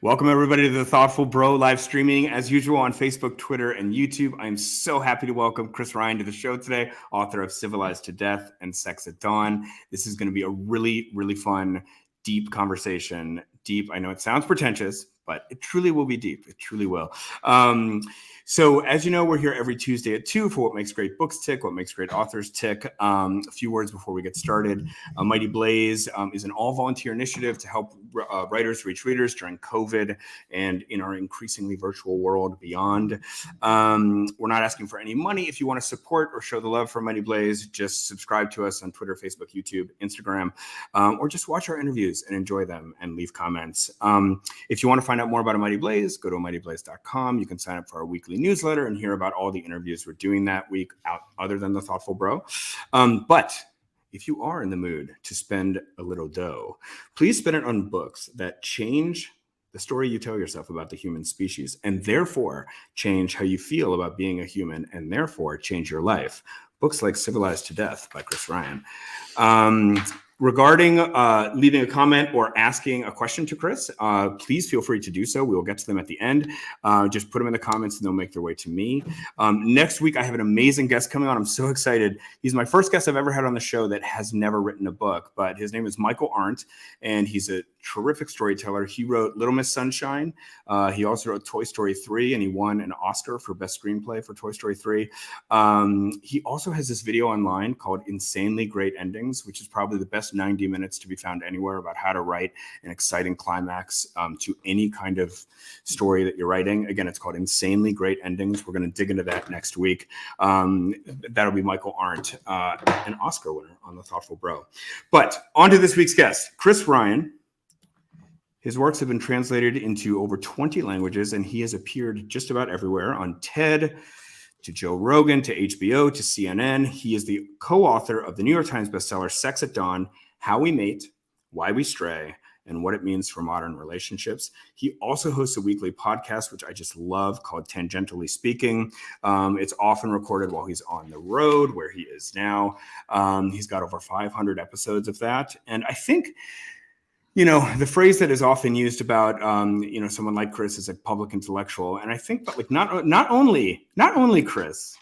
Welcome everybody to the Thoughtful Bro live streaming as usual on Facebook, Twitter, and YouTube. I'm so happy to welcome Chris Ryan to the show today, author of Civilized to Death and Sex at Dawn. This is going to be a really, really fun, deep conversation. Deep, I know it sounds pretentious, but it truly will be deep. It truly will. So as you know, we're here every Tuesday at 2 for what makes great books tick, what makes great authors tick. A few words before we get started. Mighty Blaze is an all-volunteer initiative to help writers reach readers during COVID and in our increasingly virtual world beyond. We're not asking for any money. If you want to support or show the love for Mighty Blaze, just subscribe to us on Twitter, Facebook, YouTube, Instagram, or just watch our interviews and enjoy them and leave comments. If you want to find out more about Mighty Blaze, go to mightyblaze.com. You can sign up for our weekly newsletter and hear about all the interviews we're doing that week out other than the Thoughtful Bro. But if you are in the mood to spend a little dough, please spend it on books that change the story you tell yourself about the human species and therefore change how you feel about being a human and therefore change your life. Books like Civilized to Death by Chris Ryan. Regarding leaving a comment or asking a question to Chris, please feel free to do so. We will get to them at the end. Just put them in the comments and they'll make their way to me. Next week, I have an amazing guest coming on. I'm so excited. He's my first guest I've ever had on the show that has never written a book, but his name is Michael Arndt, and he's a terrific storyteller. He wrote Little Miss Sunshine. He also wrote Toy Story 3, and he won an Oscar for Best Screenplay for Toy Story 3. He also has this video online called Insanely Great Endings, which is probably the best 90 minutes to be found anywhere about how to write an exciting climax to any kind of story that you're writing. Again, it's called Insanely Great Endings. We're going to dig into that next week. That'll be Michael Arndt, an Oscar winner on The Thoughtful Bro. But on to this week's guest, Chris Ryan. His works have been translated into over 20 languages, and he has appeared just about everywhere on TED, to Joe Rogan, to HBO, to CNN. He is the co-author of the New York Times bestseller, Sex at Dawn, How We Mate, Why We Stray, and What It Means for Modern Relationships. He also hosts a weekly podcast, which I just love, called Tangentially Speaking. It's often recorded while he's on the road, where he is now. He's got over 500 episodes of that. And I think, you know, the phrase that is often used about, someone like Chris is a public intellectual. And I think, but like not only Chris,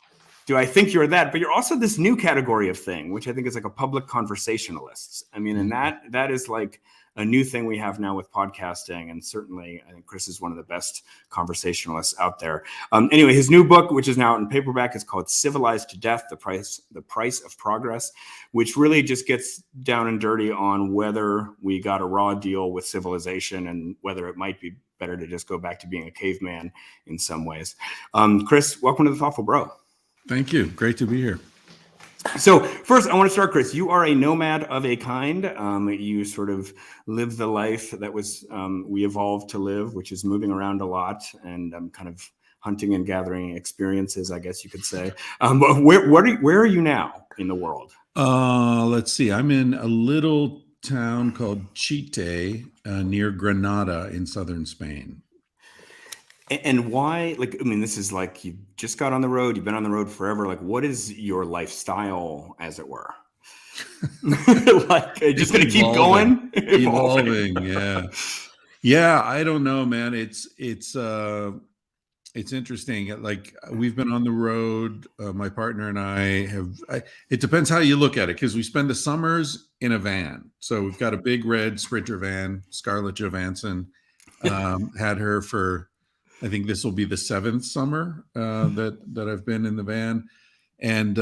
do I think you're that, but you're also this new category of thing, which I think is like a public conversationalist. I mean, and that is like a new thing we have now with podcasting. And certainly I think Chris is one of the best conversationalists out there. Anyway, his new book, which is now out in paperback, is called Civilized to Death, The Price of Progress, which really just gets down and dirty on whether we got a raw deal with civilization and whether it might be better to just go back to being a caveman in some ways. Chris, welcome to the Thoughtful Bro. Thank you. Great to be here. So first, I want to start, Chris. You are a nomad of a kind. You sort of live the life that was we evolved to live, which is moving around a lot and kind of hunting and gathering experiences, I guess you could say. But where are you now in the world? Let's see. I'm in a little town called Chite near Granada in southern Spain. And why, like, I mean, this is like you just got on the road, you've been on the road forever. Like, what is your lifestyle, as it were? Like, just going to keep going? Evolving, yeah. Yeah, I don't know, man. It's interesting. Like, we've been on the road. My partner and I have, it depends how you look at it, because we spend the summers in a van. So we've got a big red Sprinter van, Scarlett Johansson, had her for, I think this will be the 7th summer that I've been in the van. And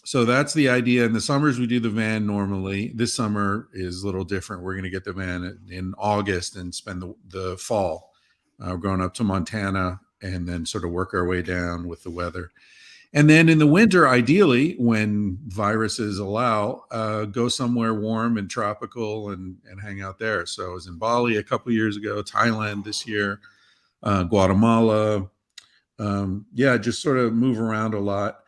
so that's the idea. In the summers, we do the van normally. This summer is a little different. We're going to get the van in August and spend the fall going up to Montana and then sort of work our way down with the weather. And then in the winter, ideally, when viruses allow, go somewhere warm and tropical and hang out there. So I was in Bali a couple of years ago, Thailand this year. Guatemala, just sort of move around a lot.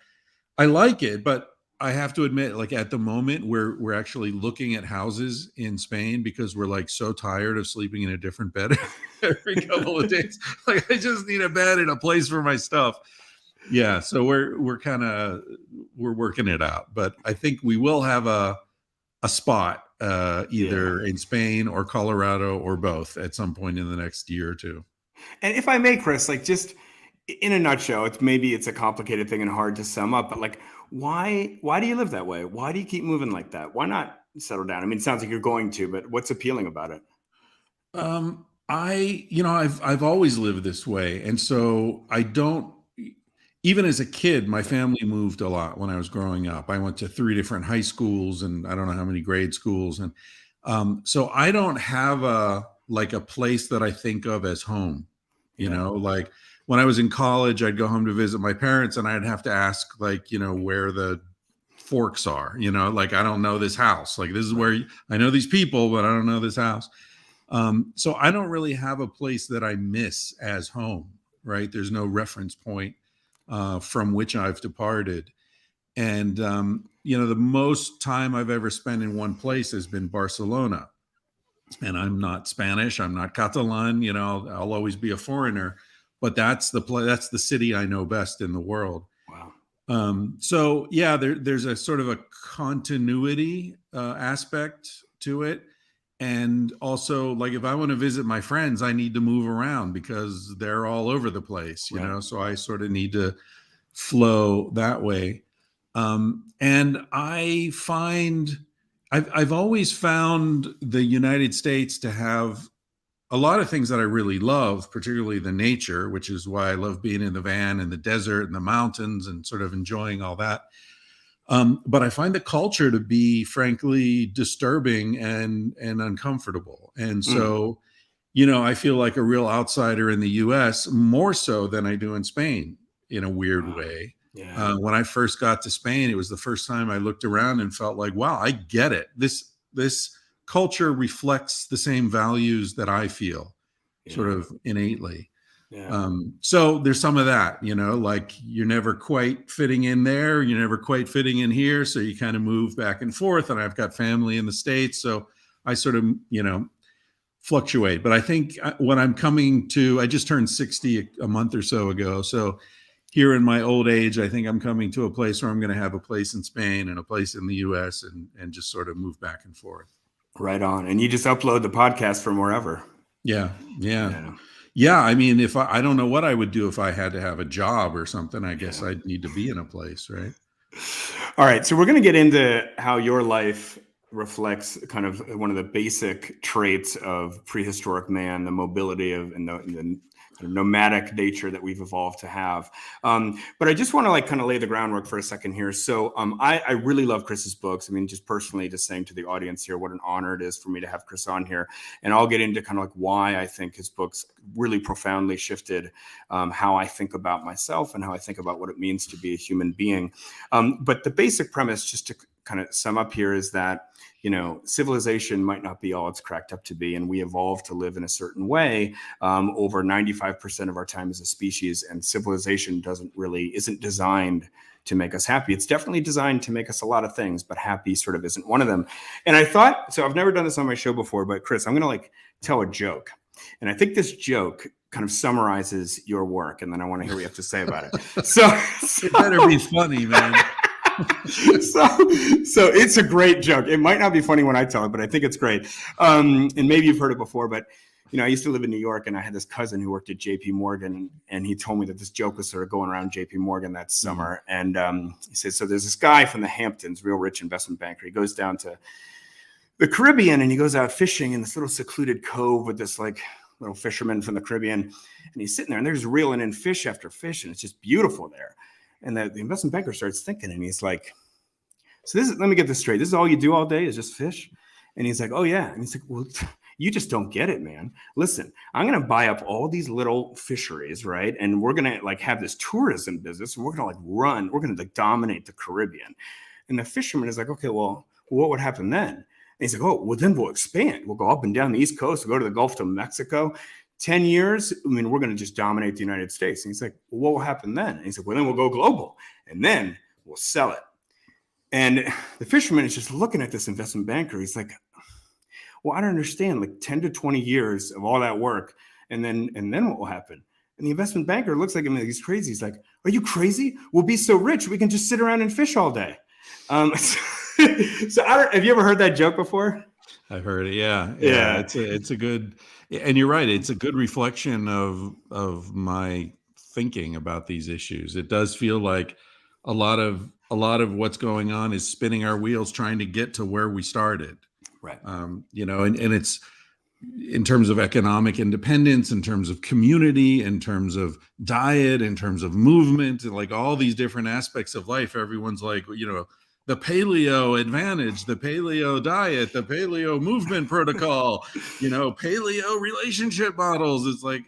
I like it, but I have to admit, like at the moment, we're actually looking at houses in Spain because we're like so tired of sleeping in a different bed every couple of days. Like I just need a bed and a place for my stuff. Yeah, so we're working it out, but I think we will have a spot either in Spain or Colorado or both at some point in the next year or two. And if I may, Chris, like just in a nutshell, it's a complicated thing and hard to sum up, but like, why do you live that way? Why do you keep moving like that? Why not settle down? I mean, it sounds like you're going to, but what's appealing about it? I've always lived this way. And so I don't, even as a kid, my family moved a lot when I was growing up. I went to 3 different high schools and I don't know how many grade schools. And so I don't have a place that I think of as home, like when I was in college, I'd go home to visit my parents and I'd have to ask where the forks are, like, I don't know this house. Like, this is where I know these people, but I don't know this house. So I don't really have a place that I miss as home, right? There's no reference point from which I've departed. And, the most time I've ever spent in one place has been Barcelona. And I'm not Spanish, I'm not Catalan, I'll always be a foreigner, but that's the city I know best in the world. Wow. So yeah, there's a sort of a continuity aspect to it. And also, like, if I want to visit my friends, I need to move around because they're all over the place, so I sort of need to flow that way. And I've always found the United States to have a lot of things that I really love, particularly the nature, which is why I love being in the van and the desert and the mountains and sort of enjoying all that. But I find the culture to be, frankly, disturbing and uncomfortable. And so, I feel like a real outsider in the US more so than I do in Spain in a weird way. Yeah. When I first got to Spain, it was the first time I looked around and felt like, wow, I get it. This culture reflects the same values that I feel sort of innately. Yeah. So there's some of that, like you're never quite fitting in there. You're never quite fitting in here. So you kind of move back and forth. And I've got family in the States. So I sort of, fluctuate. But I think when I'm I just turned 60 a month or so ago. So here in my old age, I think I'm coming to a place where I'm going to have a place in Spain and a place in the US and just sort of move back and forth. Right on. And you just upload the podcast from wherever. Yeah. I mean, if I don't know what I would do if I had to have a job or something. I guess I'd need to be in a place, right? All right. So we're going to get into how your life reflects kind of one of the basic traits of prehistoric man, the mobility of and the nomadic nature that we've evolved to have. But I just want to kind of lay the groundwork for a second here. So I really love Chris's books. I mean, just personally, just saying to the audience here, what an honor it is for me to have Chris on here. And I'll get into kind of why I think his books really profoundly shifted how I think about myself and how I think about what it means to be a human being. But the basic premise, just to kind of sum up here, is that civilization might not be all it's cracked up to be, and we evolved to live in a certain way over 95% of our time as a species. And civilization isn't designed to make us happy. It's definitely designed to make us a lot of things, but happy sort of isn't one of them. And I thought, so I've never done this on my show before, but Chris, I'm going to tell a joke, and I think this joke kind of summarizes your work, and then I want to hear what you have to say about it. So it better be funny, man. So it's a great joke. It might not be funny when I tell it, but I think it's great. And maybe you've heard it before, but I used to live in New York, and I had this cousin who worked at JP Morgan, and he told me that this joke was sort of going around JP Morgan that summer. And he said, so there's this guy from the Hamptons, real rich investment banker. He goes down to the Caribbean and he goes out fishing in this little secluded cove with this little fisherman from the Caribbean. And he's sitting there and they're just reeling in fish after fish, and it's just beautiful there. And the investment banker starts thinking, and he's like, so let me get this straight. This is all you do all day is just fish? And he's like, oh yeah. And he's like, well, you just don't get it, man. Listen, I'm going to buy up all these little fisheries, right? And we're going to have this tourism business, and we're going to dominate the Caribbean. And the fisherman is like, okay, well, what would happen then? And he's like, oh, well, then we'll expand. We'll go up and down the East Coast. We'll go to the Gulf of Mexico. 10 years, we're going to just dominate the United States. And he's like, well, what will happen then? And he's like, well, then we'll go global, and then we'll sell it. And the fisherman is just looking at this investment banker. He's like, well, I don't understand, 10 to 20 years of all that work. And then what will happen? And the investment banker looks like him and he's crazy. He's like, are you crazy? We'll be so rich, we can just sit around and fish all day. So have you ever heard that joke before? I've heard it. Yeah, yeah. Yeah. It's a good, and you're right. It's a good reflection of my thinking about these issues. It does feel like a lot of what's going on is spinning our wheels trying to get to where we started. Right. And it's in terms of economic independence, in terms of community, in terms of diet, in terms of movement, and like all these different aspects of life. Everyone's like, the paleo advantage, the paleo diet, the paleo movement protocol, paleo relationship models. It's like,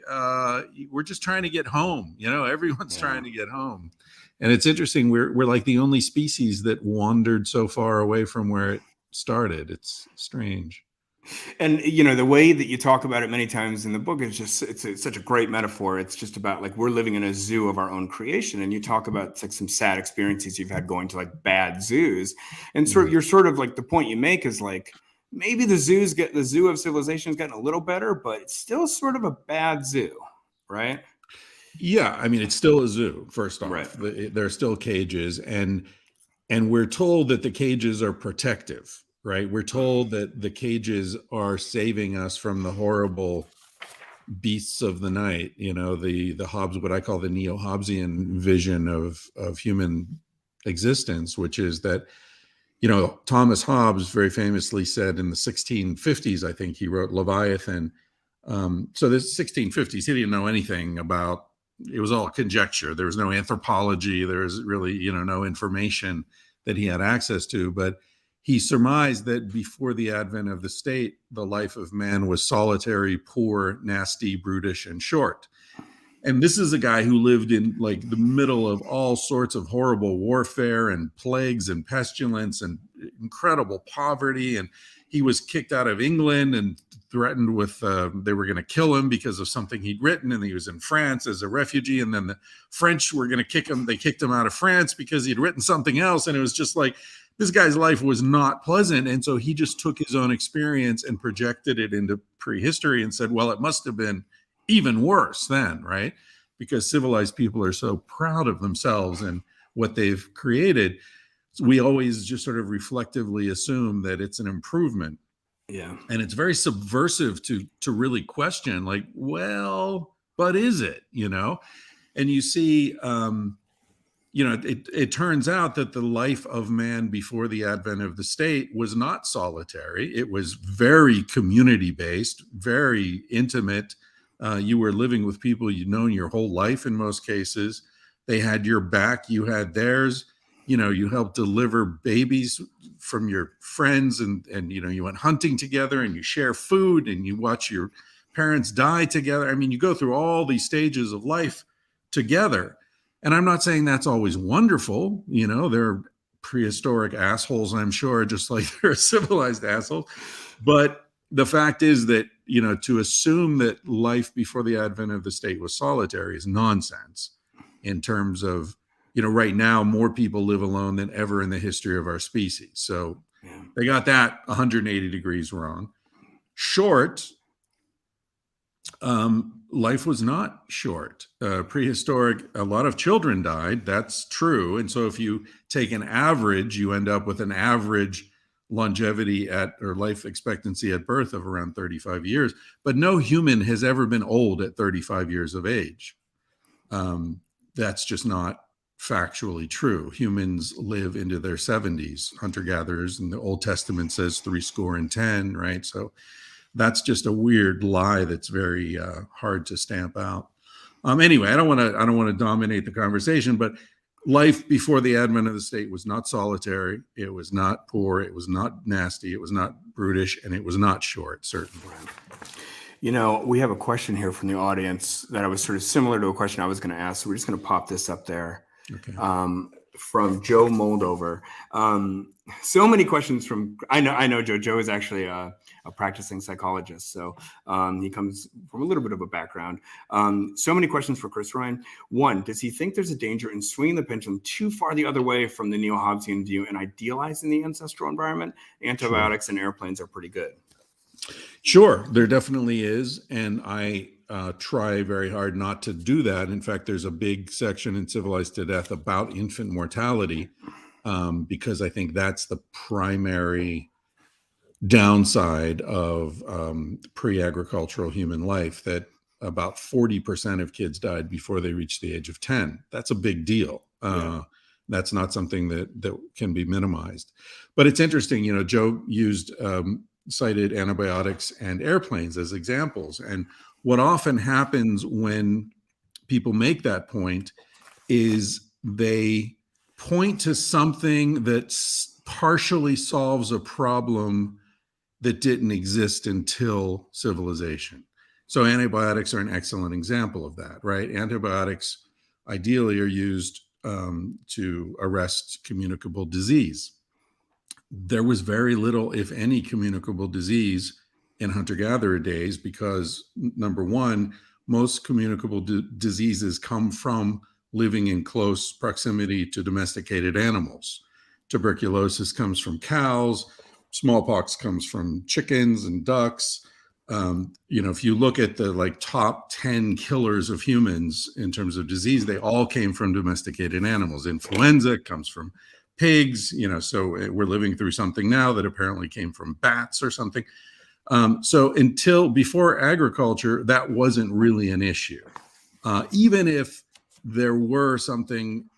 we're just trying to get home. Everyone's trying to get home. And it's interesting. We're like the only species that wandered so far away from where it started. It's strange. And the way that you talk about it many times in the book is just it's such a great metaphor. It's just about like we're living in a zoo of our own creation, and you talk about like some sad experiences you've had going to like bad zoos, and you're sort of like the point you make is like maybe the zoo of civilization has gotten a little better, but it's still sort of a bad zoo, right? Yeah, I mean, it's still a zoo. First Right. off, there are still cages, and we're told that the cages are protective, right? We're told that the cages are saving us from the horrible beasts of the night. The Hobbes, what I call the neo-Hobbesian vision of human existence, which is that Thomas Hobbes very famously said in the 1650s, I think he wrote Leviathan. So the 1650s, he didn't know anything about. It was all conjecture. There was no anthropology. There was really, no information that he had access to. But he surmised that before the advent of the state, the life of man was solitary, poor, nasty, brutish, and short. And this is a guy who lived in like the middle of all sorts of horrible warfare and plagues and pestilence and incredible poverty. And he was kicked out of England and threatened with they were going to kill him because of something he'd written, and he was in France as a refugee, and then the French were going to kick him. They kicked him out of France because he'd written something else, and it was just like this guy's life was not pleasant. And so he just took his own experience and projected it into prehistory and said, well, it must have been even worse then, right? Because civilized people are so proud of themselves and what they've created. We always just sort of reflectively assume that it's an improvement. Yeah. And it's very subversive to really question, like, well, but is it, And you see, it turns out that the life of man before the advent of the state was not solitary. It was very community-based, very intimate. You were living with people you'd known your whole life in most cases. They had your back, you had theirs. You helped deliver babies from your friends, and you went hunting together, and you share food, and you watch your parents die together. I mean, you go through all these stages of life together. And I'm not saying that's always wonderful. There are prehistoric assholes, I'm sure, just like there are civilized assholes. But the fact is that, to assume that life before the advent of the state was solitary is nonsense in terms of, right now, more people live alone than ever in the history of our species. So they got that 180 degrees wrong. Short, life was not short. Prehistoric, a lot of children died. That's true. And so if you take an average, you end up with an average longevity or life expectancy at birth of around 35 years. But no human has ever been old at 35 years of age. That's just not factually true. Humans live into their 70s, hunter-gatherers, and the Old Testament says 70, right? So that's just a weird lie that's very hard to stamp out. Anyway, I don't want to dominate the conversation, but life before the advent of the state was not solitary. It was not poor. It was not nasty. It was not brutish, and it was not short, certainly. We have a question here from the audience that I was sort of similar to a question I was going to ask. So we're just going to pop this up there. Okay. From Joe Moldover. So many questions from, I know Joe. Joe is actually a practicing psychologist. So he comes from a little bit of a background. So many questions for Chris Ryan. One, does he think there's a danger in swinging the pendulum too far the other way from the neo-Hobbesian view and idealizing the ancestral environment? Antibiotics and airplanes are pretty good. Sure, there definitely is. And I try very hard not to do that. In fact, there's a big section in Civilized to Death about infant mortality, because I think that's the primary downside of pre-agricultural human life, that about 40% of kids died before they reached the age of 10. That's a big deal. That's not something that can be minimized. But it's interesting, Joe cited antibiotics and airplanes as examples. And what often happens when people make that point is they point to something that partially solves a problem that didn't exist until civilization. So antibiotics are an excellent example of that, right? Antibiotics ideally are used to arrest communicable disease. There was very little, if any, communicable disease in hunter-gatherer days because, number one, most communicable diseases come from living in close proximity to domesticated animals. Tuberculosis comes from cows. Smallpox comes from chickens and ducks. If you look at the top 10 killers of humans in terms of disease, they all came from domesticated animals. Influenza comes from pigs, so we're living through something now that apparently came from bats or something. So before agriculture, that wasn't really an issue. Even if there were something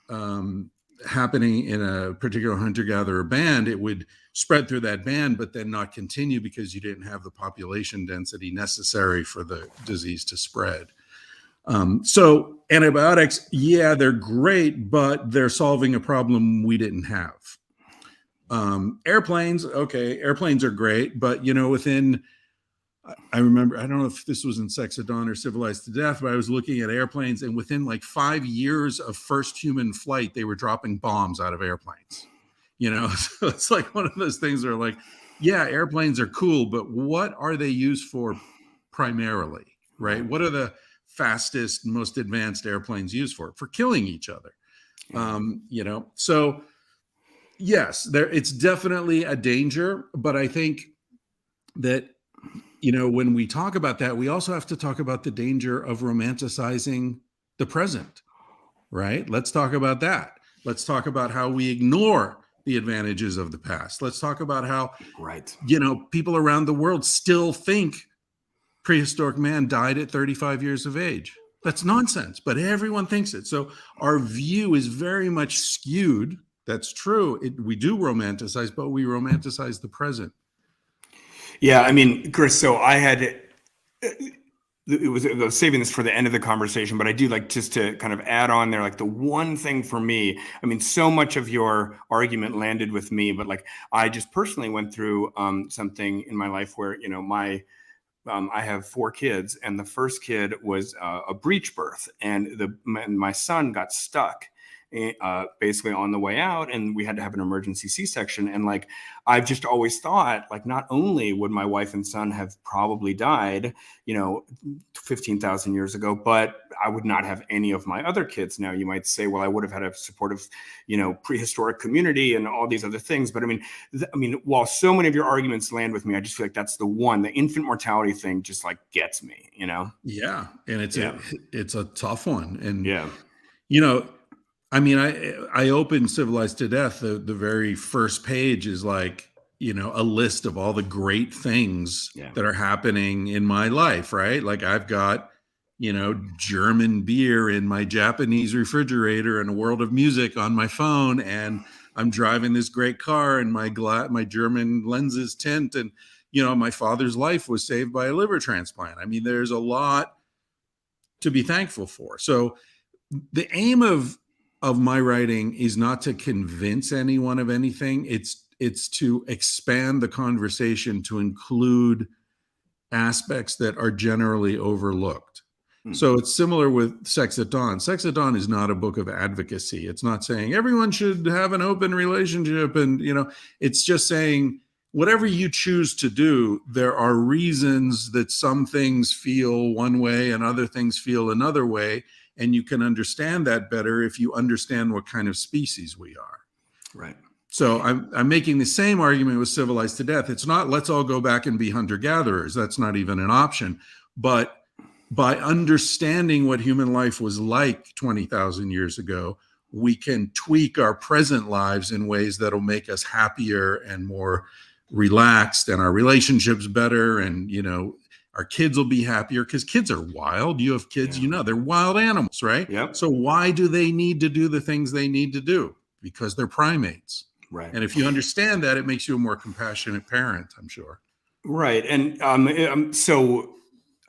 happening in a particular hunter-gatherer band, it would spread through that band, but then not continue because you didn't have the population density necessary for the disease to spread. So antibiotics, they're great, but they're solving a problem we didn't have. Airplanes are great, but I remember, I don't know if this was in Sex at Dawn or Civilized to Death, but I was looking at airplanes, and within 5 years of first human flight, they were dropping bombs out of airplanes. So it's one of those things where airplanes are cool, but what are they used for primarily, right? What are the fastest, most advanced airplanes used for? For killing each other. So yes, it's definitely a danger, but I think that when we talk about that, we also have to talk about the danger of romanticizing the present, right? Let's talk about that. Let's talk about how we ignore the advantages of the past. Let's talk about how, people around the world still think prehistoric man died at 35 years of age. That's nonsense, but everyone thinks it. So our view is very much skewed. That's true. We do romanticize, but we romanticize the present. Yeah, I mean, Chris, so I was saving this for the end of the conversation, but I do just to kind of add on there, the one thing for me, I mean, so much of your argument landed with me, but I just personally went through something in my life where, I have 4 kids, and the first kid was a breech birth, and my son got stuck basically on the way out, and we had to have an emergency C-section. And I've just always thought, not only would my wife and son have probably died, 15,000 years ago, but I would not have any of my other kids. Now you might say, well, I would have had a supportive, prehistoric community and all these other things. But I mean, while so many of your arguments land with me, I just feel that's the infant mortality thing just gets me, Yeah. And it's a tough one. And, I mean, I opened Civilized to Death. The very first page is a list of all the great things that are happening in my life, right? I've got, German beer in my Japanese refrigerator and a world of music on my phone. And I'm driving this great car and my German lenses tint. And, my father's life was saved by a liver transplant. I mean, there's a lot to be thankful for. So the aim of my writing is not to convince anyone of anything. It's to expand the conversation to include aspects that are generally overlooked. So it's similar with Sex at Dawn. Sex at Dawn is not a book of advocacy. It's not saying everyone should have an open relationship. And, it's just saying whatever you choose to do, there are reasons that some things feel one way and other things feel another way. And you can understand that better if you understand what kind of species we are. Right. So I'm making the same argument with Civilized to Death. It's not let's all go back and be hunter-gatherers. That's not even an option. But by understanding what human life was like 20,000 years ago, we can tweak our present lives in ways that'll make us happier and more relaxed and our relationships better, and our kids will be happier, because kids are wild. You have kids, they're wild animals, right? Yep. So why do they need to do the things they need to do? Because they're primates. Right. And if you understand that, it makes you a more compassionate parent, I'm sure. Right. And so,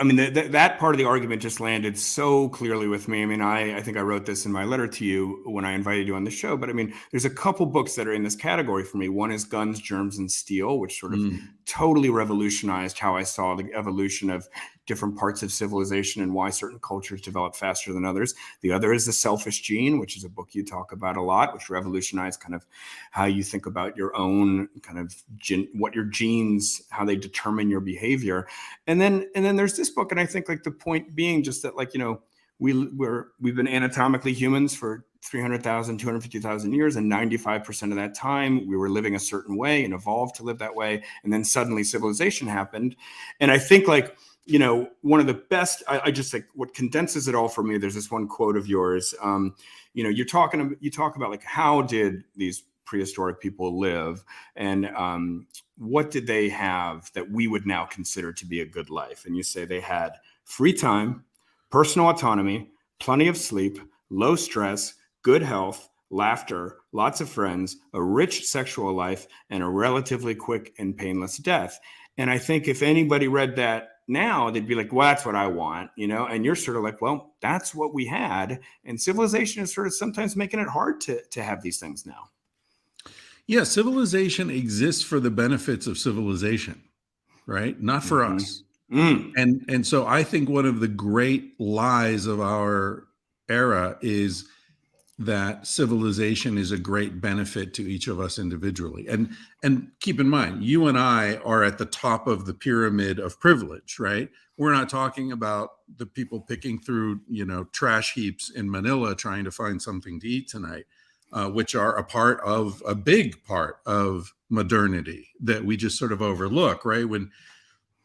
I mean, that part of the argument just landed so clearly with me. I mean, I think I wrote this in my letter to you when I invited you on the show, but I mean, there's a couple books that are in this category for me. One is Guns, Germs, and Steel, which sort of totally revolutionized how I saw the evolution of different parts of civilization and why certain cultures develop faster than others. The other is The Selfish Gene, which is a book you talk about a lot, which revolutionized kind of how you think about your own kind of what your genes, how they determine your behavior. And then there's this book, and I think like the point being just that, like, we've been anatomically humans for 300,000, 250,000 years, and 95% of that time we were living a certain way and evolved to live that way. And then suddenly civilization happened. And I think like, one of the best, I just like what condenses it all for me. There's this one quote of yours. You talk about like, how did these prehistoric people live, and what did they have that we would now consider to be a good life? And you say they had free time, personal autonomy, plenty of sleep, low stress, good health, laughter, lots of friends, a rich sexual life, and a relatively quick and painless death. And I think if anybody read that now, they'd be like, well, that's what I want, and you're sort of like, well, that's what we had. And civilization is sort of sometimes making it hard to have these things now. Yeah, civilization exists for the benefits of civilization, right? Not for us. And so I think one of the great lies of our era is that civilization is a great benefit to each of us individually. And keep in mind, you and I are at the top of the pyramid of privilege, right? We're not talking about the people picking through, trash heaps in Manila trying to find something to eat tonight, which are a big part of modernity that we just sort of overlook, right? When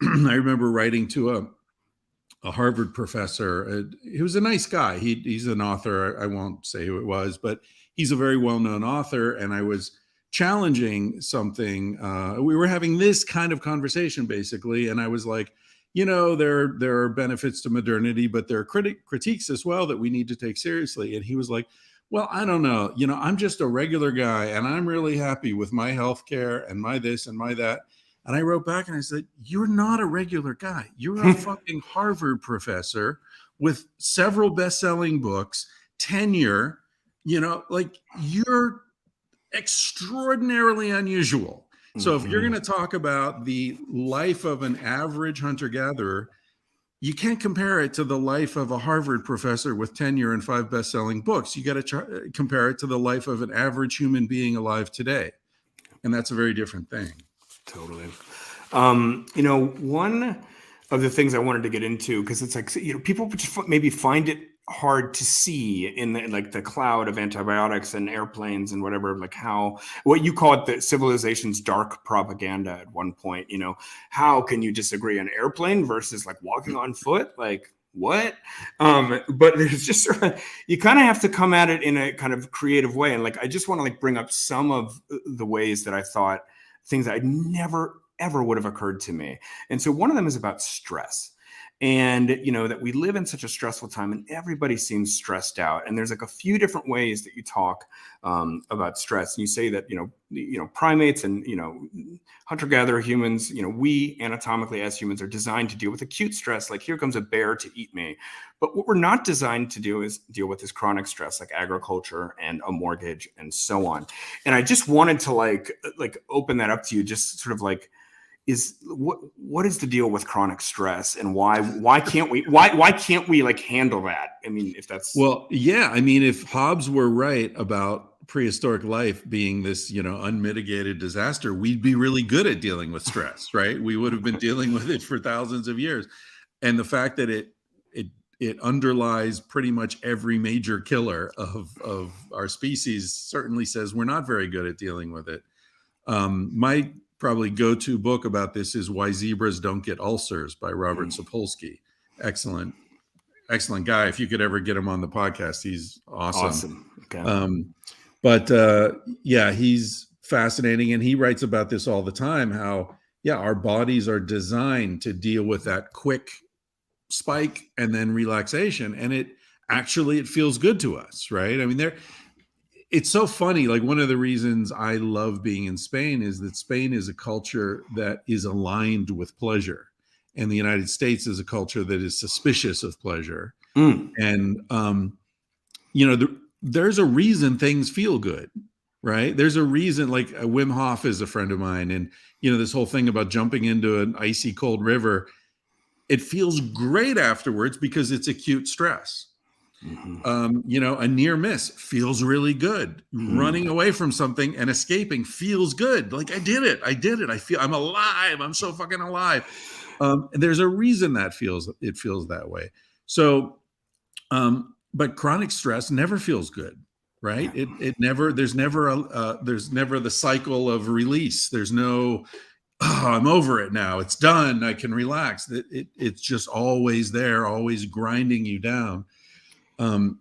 I remember writing to a Harvard professor. He was a nice guy. He's an author. I won't say who it was, but he's a very well-known author. And I was challenging something. We were having this kind of conversation, basically. And I was like, there are benefits to modernity, but there are critiques as well that we need to take seriously. And he was like, well, I don't know. I'm just a regular guy, and I'm really happy with my healthcare and my this and my that. And I wrote back and I said, you're not a regular guy. You're a fucking Harvard professor with several best-selling books, tenure, you're extraordinarily unusual. So if you're going to talk about the life of an average hunter-gatherer, you can't compare it to the life of a Harvard professor with tenure and 5 best-selling books. You got to compare it to the life of an average human being alive today. And that's a very different thing. Totally. One of the things I wanted to get into, because it's like, people just maybe find it hard to see in the cloud of antibiotics and airplanes and whatever, like what you call it, the civilization's dark propaganda at one point. How can you disagree an airplane versus like walking on foot? Like, what? But there's just sort of, you kind of have to come at it in a kind of creative way. And like, I just want to like bring up some of the ways that I thought things that I never, ever would have occurred to me. And so one of them is about stress. And, that we live in such a stressful time and everybody seems stressed out. And there's like a few different ways that you talk about stress. And you say that, primates and, hunter-gatherer humans, we anatomically as humans are designed to deal with acute stress. Like, here comes a bear to eat me. But what we're not designed to do is deal with this chronic stress, like agriculture and a mortgage and so on. And I just wanted to like open that up to you, just sort of like, what is the deal with chronic stress, and why can't we like handle that? I mean, if that's if Hobbes were right about prehistoric life being this unmitigated disaster, we'd be really good at dealing with stress, right? We would have been dealing with it for thousands of years. And the fact that it underlies pretty much every major killer of our species certainly says we're not very good at dealing with it. My probably go-to book about this is Why Zebras Don't Get Ulcers by Robert Sapolsky. Excellent guy. If you could ever get him on the podcast, he's awesome. Okay. But he's fascinating. And he writes about this all the time, how, yeah, our bodies are designed to deal with that quick spike and then relaxation. And it feels good to us, right? I mean, it's so funny. Like, one of the reasons I love being in Spain is that Spain is a culture that is aligned with pleasure. And the United States is a culture that is suspicious of pleasure. And, there's a reason things feel good, right? There's a reason, like Wim Hof is a friend of mine. And, this whole thing about jumping into an icy cold river, it feels great afterwards because it's acute stress. A near miss feels really good. Running away from something and escaping feels good. Like, I did it. I'm alive. I'm so fucking alive. There's a reason that it feels that way. So, but chronic stress never feels good, right? There's never the cycle of release. There's no, I'm over it now. It's done. I can relax. It's just always there, always grinding you down. And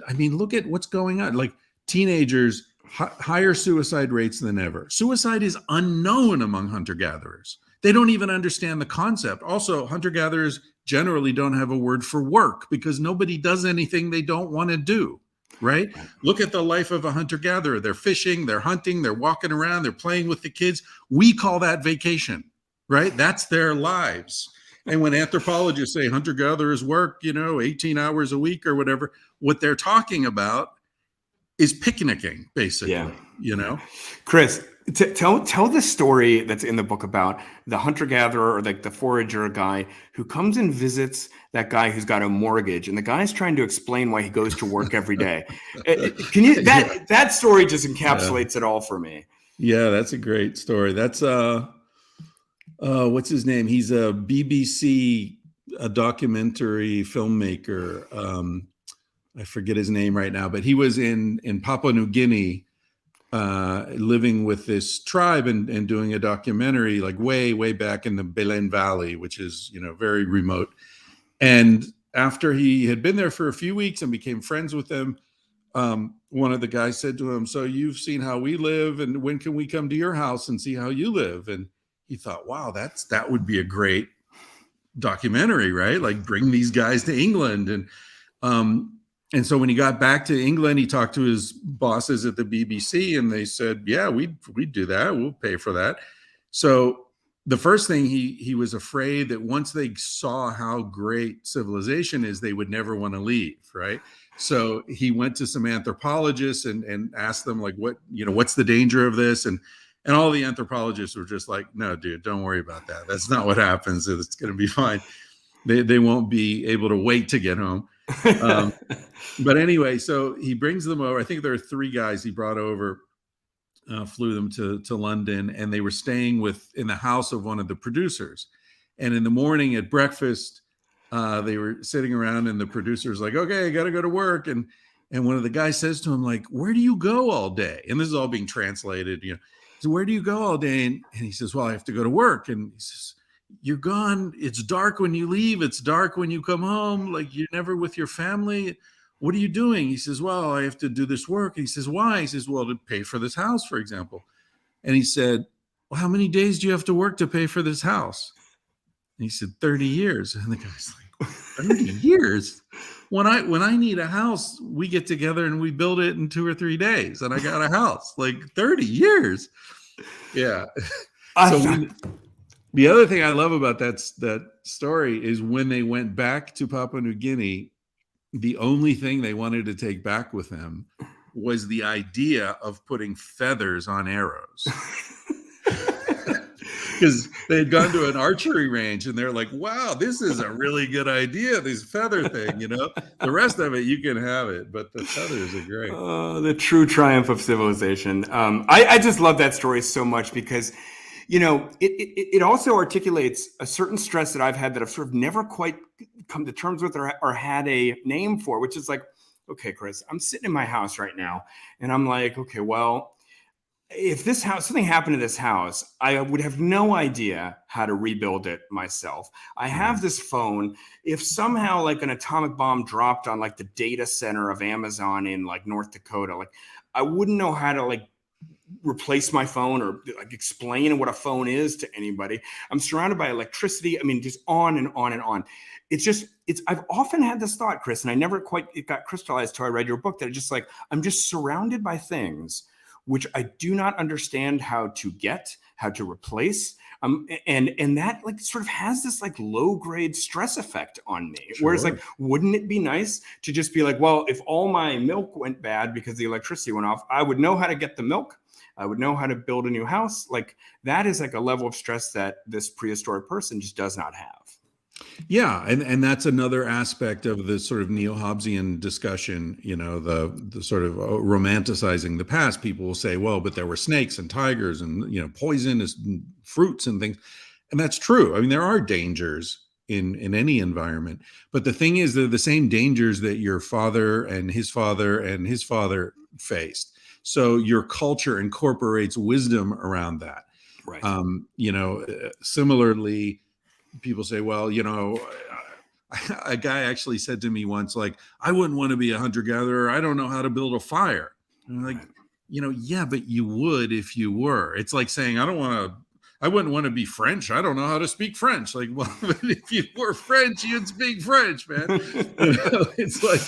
I mean, look at what's going on. Like, teenagers, higher suicide rates than ever. Suicide is unknown among hunter-gatherers. They don't even understand the concept. Also, hunter-gatherers generally don't have a word for work because nobody does anything they don't want to do, right? Look at the life of a hunter-gatherer. They're fishing, they're hunting, they're walking around, they're playing with the kids. We call that vacation, right? That's their lives. And when anthropologists say hunter-gatherers work, 18 hours a week or whatever, what they're talking about is picnicking, basically, Chris, tell the story that's in the book about the hunter-gatherer, or like the forager guy who comes and visits that guy who's got a mortgage, and the guy's trying to explain why he goes to work every day. Can you, that story just encapsulates it all for me. Yeah, that's a great story. That's what's his name? He's a BBC documentary filmmaker. I forget his name right now, but he was in Papua New Guinea, living with this tribe and doing a documentary, like way back in the Belen Valley, which is, very remote. And after he had been there for a few weeks and became friends with them, one of the guys said to him, "So you've seen how we live, and when can we come to your house and see how you live?" And he thought, wow, that would be a great documentary, right? Like, bring these guys to England. And so when he got back to England, he talked to his bosses at the BBC, and they said, yeah, we'd do that. We'll pay for that. So the first thing, he was afraid that once they saw how great civilization is, they would never want to leave, right? So he went to some anthropologists and asked them, like, what's the danger of this? And all the anthropologists were just like, no, dude, don't worry about that. That's not what happens. It's going to be fine. They won't be able to wait to get home. But anyway, so he brings them over. I think there are 3 guys he brought over, flew them to London, and they were staying in the house of one of the producers. And in the morning at breakfast, they were sitting around, and the producer's like, okay, I got to go to work. And one of the guys says to him, like, where do you go all day? And this is all being translated, So where do you go all day? And he says, well, I have to go to work. And he says, you're gone. It's dark when you leave. It's dark when you come home. Like, you're never with your family. What are you doing? He says, well, I have to do this work. And he says, why? He says, well, to pay for this house, for example. And he said, well, how many days do you have to work to pay for this house? And he said, 30 years. And the guy's like, 30 years? When I need a house, we get together and we build it in 2 or 3 days, and I got a house. Like, 30 years. Yeah. The other thing I love about that story is when they went back to Papua New Guinea, the only thing they wanted to take back with them was the idea of putting feathers on arrows. Because they had gone to an archery range, and they're like, wow, this is a really good idea, this feather thing, The rest of it, you can have it, but the feathers are great. The true triumph of civilization. I just love that story so much because, it also articulates a certain stress that I've had that I've sort of never quite come to terms with or had a name for, which is like, okay, Chris, I'm sitting in my house right now, and I'm like, okay, well, if something happened to this house, I would have no idea how to rebuild it myself. I have this phone. If somehow like an atomic bomb dropped on like the data center of Amazon in like North Dakota, like I wouldn't know how to like replace my phone or like explain what a phone is to anybody. I'm surrounded by electricity. I mean, just on and on and on. I've often had this thought, Chris, and I never quite, it got crystallized till I read your book, that it's just like, I'm just surrounded by things which I do not understand how to get, how to replace. And that like sort of has this like low grade stress effect on me. Sure. Whereas like, wouldn't it be nice to just be like, well, if all my milk went bad because the electricity went off, I would know how to get the milk. I would know how to build a new house. Like that is like a level of stress that this prehistoric person just does not have. Yeah, and that's another aspect of the sort of neo-Hobbesian discussion, the sort of romanticizing the past. People will say, well, but there were snakes and tigers and, poisonous fruits and things. And that's true. I mean, there are dangers in any environment. But the thing is, they're the same dangers that your father and his father and his father faced. So your culture incorporates wisdom around that. Right. Similarly, people say, well, a guy actually said to me once, like, I wouldn't want to be a hunter-gatherer. I don't know how to build a fire. And I'm like, yeah, but you would if you were. It's like saying, I wouldn't want to be French. I don't know how to speak French. Like, well, if you were French, you'd speak French, man. It's like,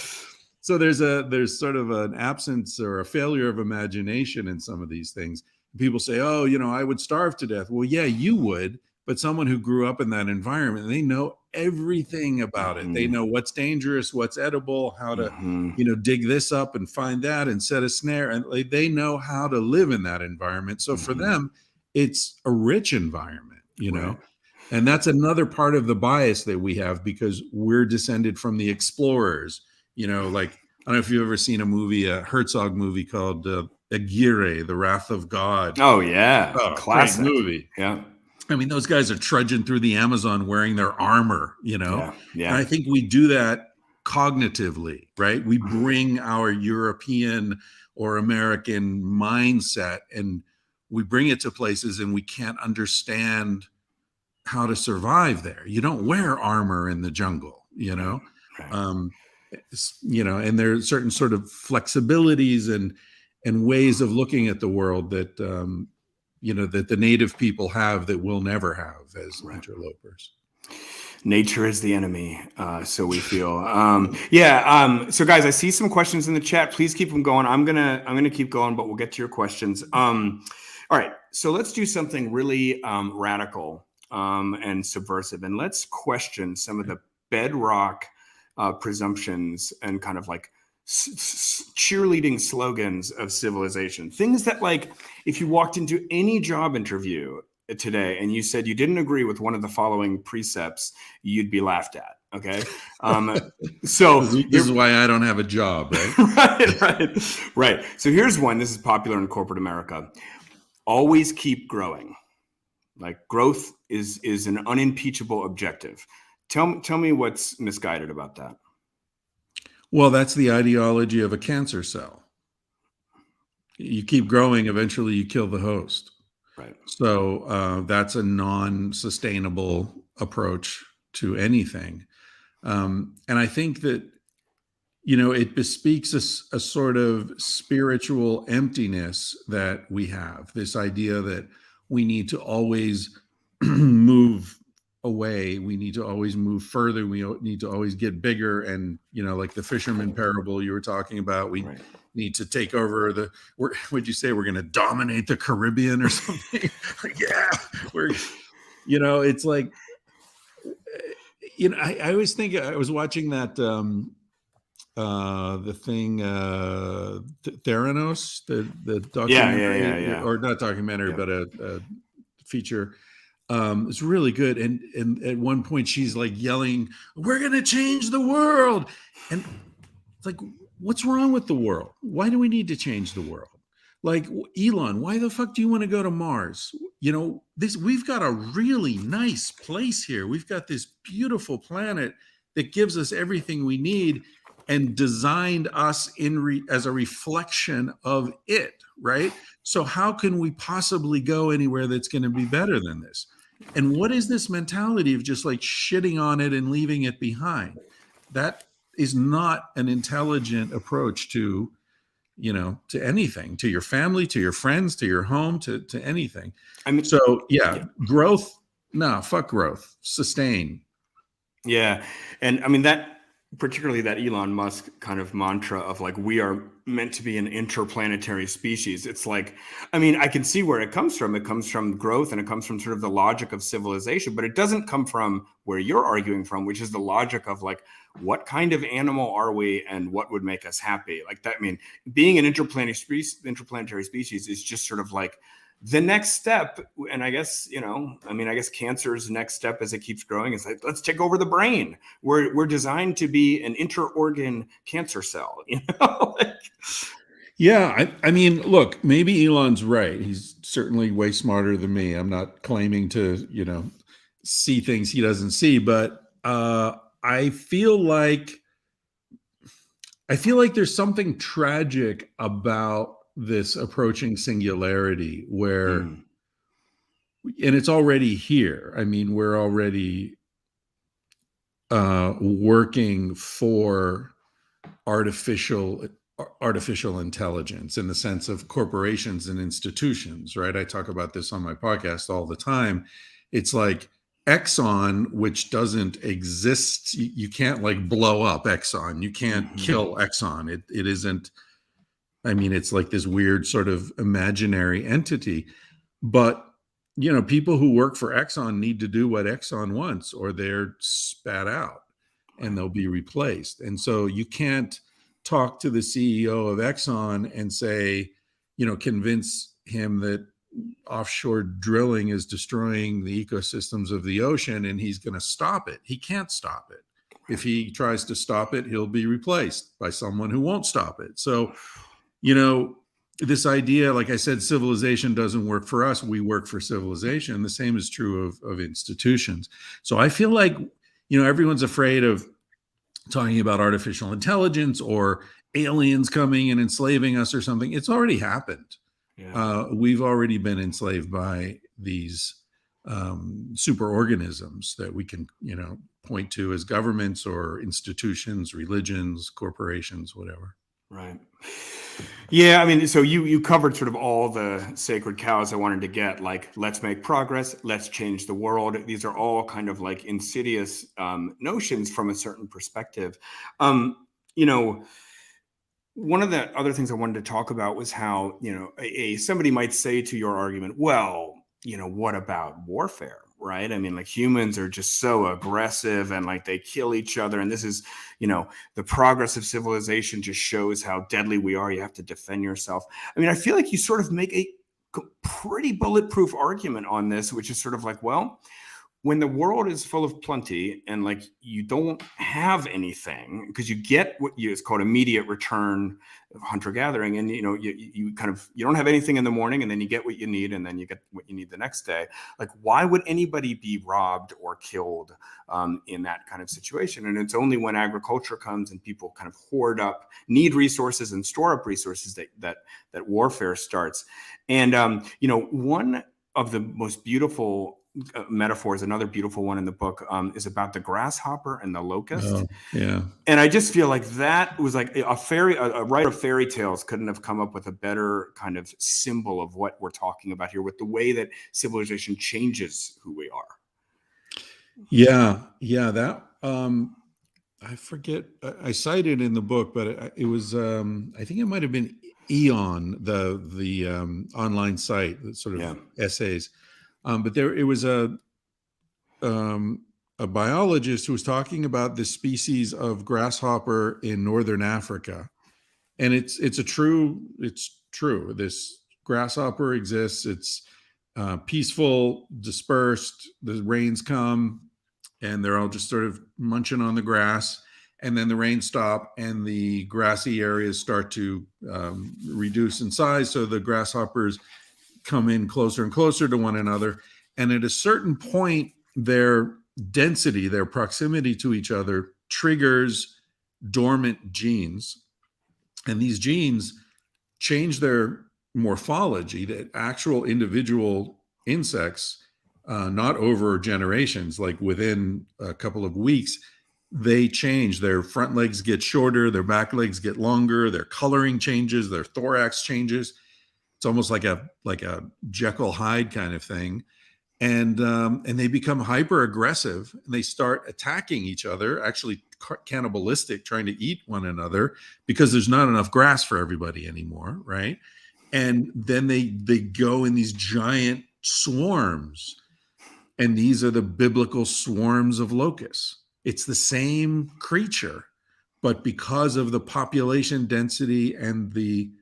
so there's sort of an absence or a failure of imagination in some of these things. People say, oh, I would starve to death. Well, yeah, you would. But someone who grew up in that environment, they know everything about it. They know what's dangerous, what's edible, how to, dig this up and find that and set a snare. And they know how to live in that environment. So for them, it's a rich environment, know. And that's another part of the bias that we have because we're descended from the explorers. Like, I don't know if you've ever seen a Herzog movie called Aguirre, The Wrath of God. Oh, yeah. Classic movie. Yeah. I mean, those guys are trudging through the Amazon wearing their armor, Yeah. And I think we do that cognitively, right? We bring our European or American mindset and we bring it to places and we can't understand how to survive there. You don't wear armor in the jungle, Right. And there are certain sort of flexibilities and ways of looking at the world that, that the native people have that we'll never have as interlopers. Nature is the enemy, so we feel. So guys, I see some questions in the chat. Please keep them going. I'm gonna keep going, but we'll get to your questions. All right, so let's do something really radical and subversive, and let's question some of the bedrock presumptions and kind of like cheerleading slogans of civilization. Things that, like, if you walked into any job interview today and you said you didn't agree with one of the following precepts, you'd be laughed at. Okay. So this is why I don't have a job, right? Right. So here's one. This is popular in corporate America. Always keep growing. Like, growth is an unimpeachable objective. Tell me what's misguided about that. Well, that's the ideology of a cancer cell. You keep growing, eventually you kill the host. Right. So that's a non-sustainable approach to anything. And I think that, it bespeaks a sort of spiritual emptiness that we have, this idea that we need to always move away. We need to always move further. We need to always get bigger. And, like the fisherman parable you were talking about, we need to take over would you say we're going to dominate the Caribbean or something? Yeah. It's like, I always think I was watching that, the thing, Theranos, the documentary, or not documentary, but a feature. It's really good. And at one point she's like yelling, "We're going to change the world." And it's like, what's wrong with the world? Why do we need to change the world? Like, Elon, why the fuck do you want to go to Mars? We've got a really nice place here. We've got this beautiful planet that gives us everything we need and designed us as a reflection of it, right? So how can we possibly go anywhere that's going to be better than this? And what is this mentality of just like shitting on it and leaving it behind? That is not an intelligent approach to, to anything, to your family, to your friends, to your home, to anything. I mean, So yeah. Growth, no, fuck growth, sustain. Yeah. And I mean, particularly that Elon Musk kind of mantra of like, we are meant to be an interplanetary species. It's like, I mean, I can see where it comes from. It comes from growth and it comes from sort of the logic of civilization, but it doesn't come from where you're arguing from, which is the logic of like, what kind of animal are we and what would make us happy? Like that, I mean, being an interplanetary species is just sort of like, the next step, and I guess, I guess cancer's next step as it keeps growing is like, let's take over the brain. We're designed to be an interorgan cancer cell, Yeah, I mean, look, maybe Elon's right. He's certainly way smarter than me. I'm not claiming to, see things he doesn't see, but I feel like there's something tragic about this approaching singularity where, and it's already here. I mean, we're already working for artificial intelligence in the sense of corporations and institutions, right? I talk about this on my podcast all the time. It's like Exxon, which doesn't exist. You can't like blow up Exxon. You can't kill Exxon. It isn't. I mean, it's like this weird sort of imaginary entity. But, people who work for Exxon need to do what Exxon wants or they're spat out and they'll be replaced. And so you can't talk to the CEO of Exxon and say, convince him that offshore drilling is destroying the ecosystems of the ocean and he's going to stop it. He can't stop it. If he tries to stop it, he'll be replaced by someone who won't stop it. So, this idea, like I said, civilization doesn't work for us. We work for civilization. The same is true of institutions. So I feel like, everyone's afraid of talking about artificial intelligence or aliens coming and enslaving us or something. It's already happened. Yeah. We've already been enslaved by these superorganisms that we can, point to as governments or institutions, religions, corporations, whatever. Right. Yeah, I mean, so you covered sort of all the sacred cows I wanted to get, like, let's make progress, let's change the world. These are all kind of like insidious notions from a certain perspective. One of the other things I wanted to talk about was how, somebody might say to your argument, well, what about warfare? Right. I mean, like humans are just so aggressive and like they kill each other. And this is, the progress of civilization just shows how deadly we are. You have to defend yourself. I mean, I feel like you sort of make a pretty bulletproof argument on this, which is sort of like, well, when the world is full of plenty and like you don't have anything because you get what is called immediate return of hunter gathering, and you don't have anything in the morning and then you get what you need and then you get what you need the next day. Like, why would anybody be robbed or killed in that kind of situation? And it's only when agriculture comes and people kind of hoard up, need resources and store up resources that warfare starts. And one of the most beautiful metaphors, another beautiful one in the book, is about the grasshopper and the locust. Oh, yeah. And I just feel like that was like a writer of fairy tales couldn't have come up with a better kind of symbol of what we're talking about here with the way that civilization changes who we are. Yeah. That I forget. I cited in the book, but it was I think it might have been Eon, the online site, that sort of essays. But it was a biologist who was talking about this species of grasshopper in northern Africa, and it's true. This grasshopper exists. It's peaceful, dispersed. The rains come, and they're all just sort of munching on the grass. And then the rains stop, and the grassy areas start to reduce in size. So the grasshoppers come in closer and closer to one another. And at a certain point, their density, their proximity to each other triggers dormant genes. And these genes change their morphology, that actual individual insects, not over generations, like within a couple of weeks, they change. Their front legs get shorter, their back legs get longer, their coloring changes, their thorax changes. It's almost like a Jekyll Hyde kind of thing. And they become hyper aggressive, and they start attacking each other, actually cannibalistic, trying to eat one another because there's not enough grass for everybody anymore, right? And then they go in these giant swarms, and these are the biblical swarms of locusts. It's the same creature, but because of the population density and the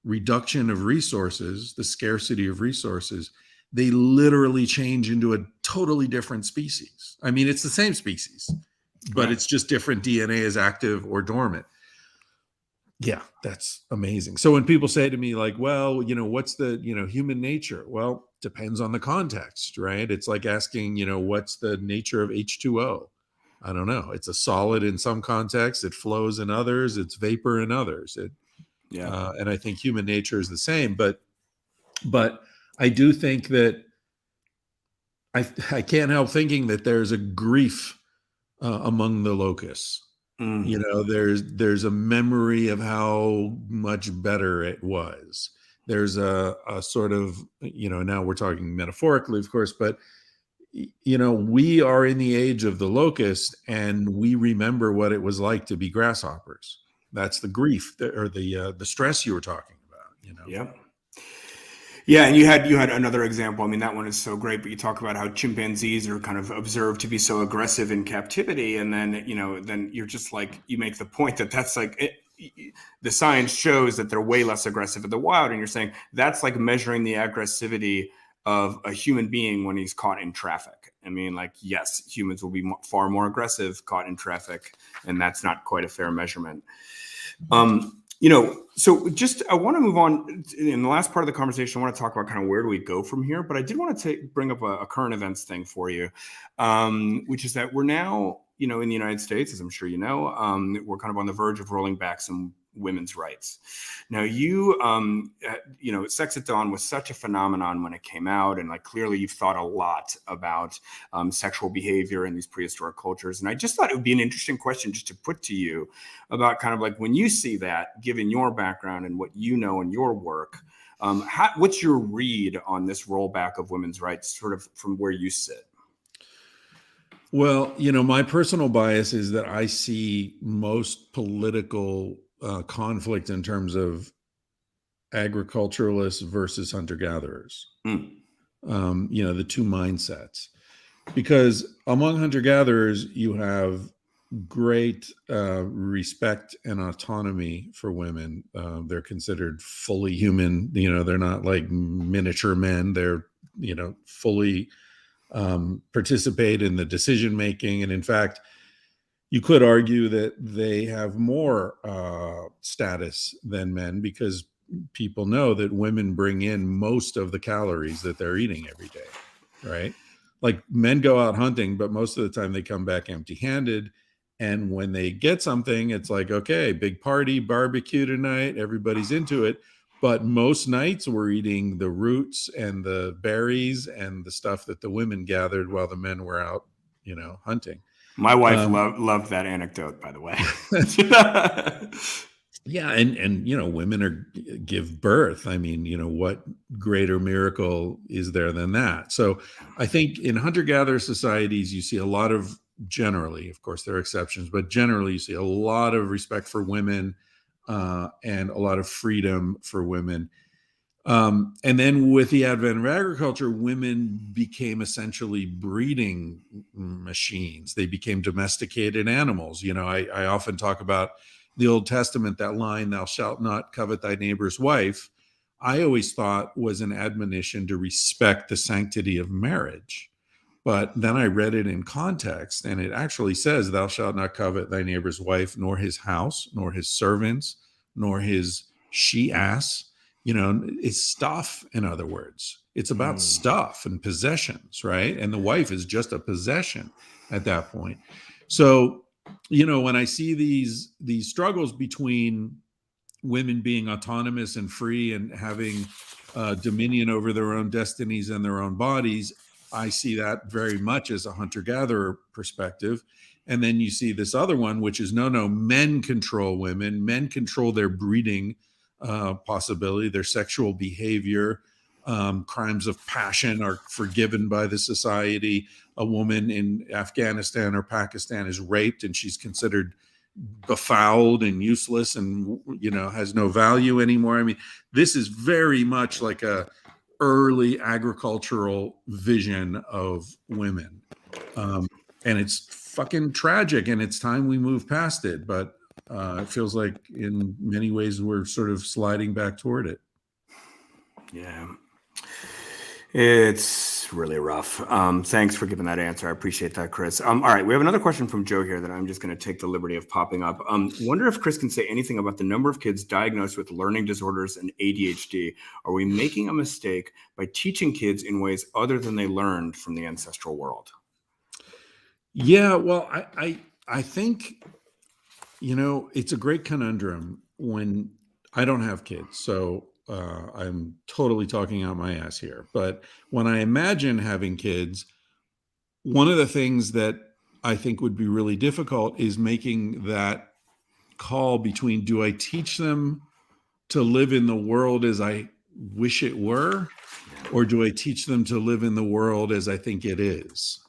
reduction of resources, the scarcity of resources, they literally change into a totally different species. I mean, it's the same species, but it's just different DNA is active or dormant. Yeah, that's amazing. So when people say to me like, well, what's the, human nature? Well, depends on the context, right? It's like asking, what's the nature of H2O? I don't know. It's a solid in some contexts. It flows in others. It's vapor in others. And I think human nature is the same, but I do think that I can't help thinking that there's a grief among the locusts. There's a memory of how much better it was. There's a sort of, now we're talking metaphorically, of course, but we are in the age of the locust, and we remember what it was like to be grasshoppers. That's the grief or the stress you were talking about. Yep. Yeah, and you had another example. I mean, that one is so great, but you talk about how chimpanzees are kind of observed to be so aggressive in captivity, and then then you're just like, you make the point that that's like the science shows that they're way less aggressive in the wild, and you're saying that's like measuring the aggressivity of a human being when he's caught in traffic. I mean, like, yes, humans will be far more aggressive caught in traffic, and that's not quite a fair measurement. So just, I want to move on. In the last part of the conversation, I want to talk about kind of where do we go from here, but I did want to bring up a current events thing for you, which is that we're now, in the United States, as I'm sure you know, we're kind of on the verge of rolling back some women's rights. Now, Sex at Dawn was such a phenomenon when it came out, and like clearly you've thought a lot about sexual behavior in these prehistoric cultures, and I just thought it would be an interesting question just to put to you about kind of like, when you see that, given your background and what you know in your work, what's your read on this rollback of women's rights, sort of from where you sit? Well, my personal bias is that I see most political conflict in terms of agriculturalists versus hunter-gatherers. The two mindsets. Because among hunter-gatherers, you have great respect and autonomy for women. They're considered fully human. They're not like miniature men. They're, fully participate in the decision making. And in fact, you could argue that they have more status than men, because people know that women bring in most of the calories that they're eating every day, right? Like, men go out hunting, but most of the time they come back empty-handed. And when they get something, it's like, okay, big party, barbecue tonight, everybody's into it. But most nights we're eating the roots and the berries and the stuff that the women gathered while the men were out, hunting. My wife loved that anecdote, by the way. Yeah, and women give birth. I mean, what greater miracle is there than that? So I think in hunter-gatherer societies, you see a lot of, generally, of course there are exceptions, but generally you see a lot of respect for women and a lot of freedom for women. And then with the advent of agriculture, women became essentially breeding machines. They became domesticated animals. I often talk about the Old Testament, that line, "Thou shalt not covet thy neighbor's wife," I always thought was an admonition to respect the sanctity of marriage. But then I read it in context, and it actually says, "Thou shalt not covet thy neighbor's wife, nor his house, nor his servants, nor his she-ass." It's stuff, in other words. It's about stuff and possessions, right? And the wife is just a possession at that point. So, when I see these struggles between women being autonomous and free and having dominion over their own destinies and their own bodies, I see that very much as a hunter-gatherer perspective. And then you see this other one, which is no, men control women, men control their breeding possibility, their sexual behavior. Crimes of passion are forgiven by the society. A woman in Afghanistan or Pakistan is raped and she's considered befouled and useless and, you know, has no value anymore. I mean, this is very much like a early agricultural vision of women. And it's fucking tragic, and it's time we move past it. But it feels like in many ways we're sort of sliding back toward it. Yeah. It's really rough. Thanks for giving that answer. I appreciate that, Chris. All right, we have another question from Joe here that I'm just going to take the liberty of popping up. Wonder if Chris can say anything about the number of kids diagnosed with learning disorders and ADHD. Are we making a mistake by teaching kids in ways other than they learned from the ancestral world? Yeah, well, I think, you know, it's a great conundrum when I don't have kids, so I'm totally talking out my ass here. But when I imagine having kids, one of the things that I think would be really difficult is making that call between, do I teach them to live in the world as I wish it were, or do I teach them to live in the world as I think it is?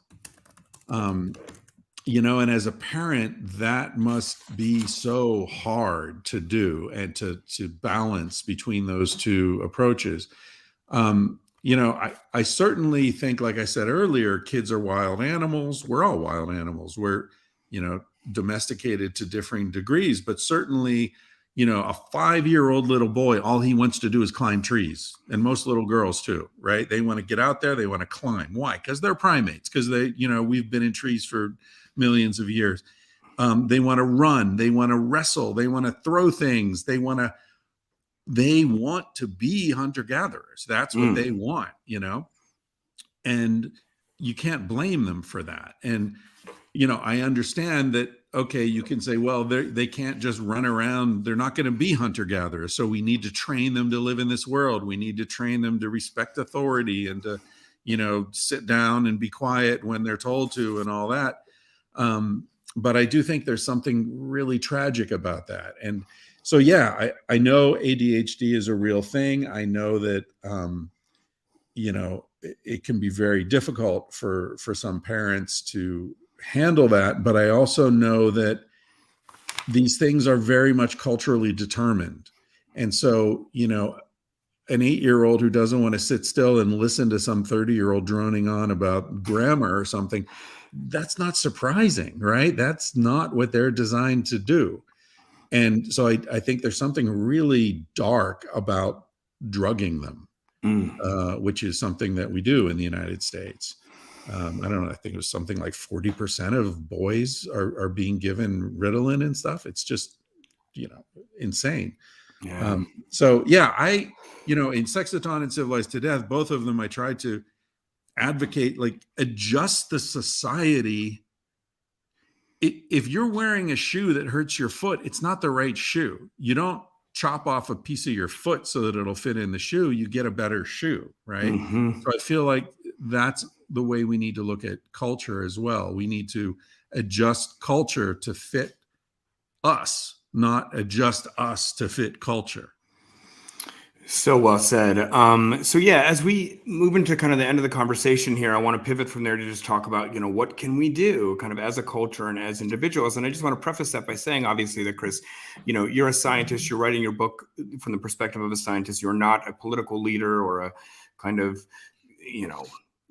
You know, and as a parent, that must be so hard to do and to balance between those two approaches. You know, I certainly think, like I said earlier, kids are wild animals. We're all wild animals. We're, you know, domesticated to differing degrees, but certainly, you know, a 5-year-old little boy, all he wants to do is climb trees. And most little girls too, right? They want to get out there. They want to climb. Why? Because they're primates. Because they, you know, we've been in trees for millions of years. They want to run. They want to wrestle. They want to throw things. They want to be hunter-gatherers. That's what they want, you know? And you can't blame them for that. And, you know, I understand that, okay, you can say, well, they can't just run around. They're not going to be hunter-gatherers. So we need to train them to live in this world. We need to train them to respect authority and to, you know, sit down and be quiet when they're told to and all that. But I do think there's something really tragic about that. And so, yeah, I know ADHD is a real thing. I know that, you know, it can be very difficult for some parents to handle that. But I also know that these things are very much culturally determined. And so, you know, an 8-year-old who doesn't want to sit still and listen to some 30-year-old droning on about grammar or something, that's not surprising, right? That's not what they're designed to do. And so I think there's something really dark about drugging them, which is something that we do in the United States. I don't know, I think it was something like 40% of boys are being given Ritalin and stuff. It's just, you know, insane. Yeah. So yeah, you know, in Sexaton and Civilized to Death, both of them, I tried to advocate, like, adjust the society. If you're wearing a shoe that hurts your foot, it's not the right shoe. You don't chop off a piece of your foot so that it'll fit in the shoe. You get a better shoe, right? So I feel like that's the way we need to look at culture as well. We need to adjust culture to fit us, not adjust us to fit culture. So well said. So yeah, as we move into kind of the end of the conversation here, I want to pivot from there to just talk about, you know, what can we do kind of as a culture and as individuals. And I just want to preface that by saying, obviously, that Chris, you know, you're a scientist, you're writing your book from the perspective of a scientist. You're not a political leader or a kind of, you know,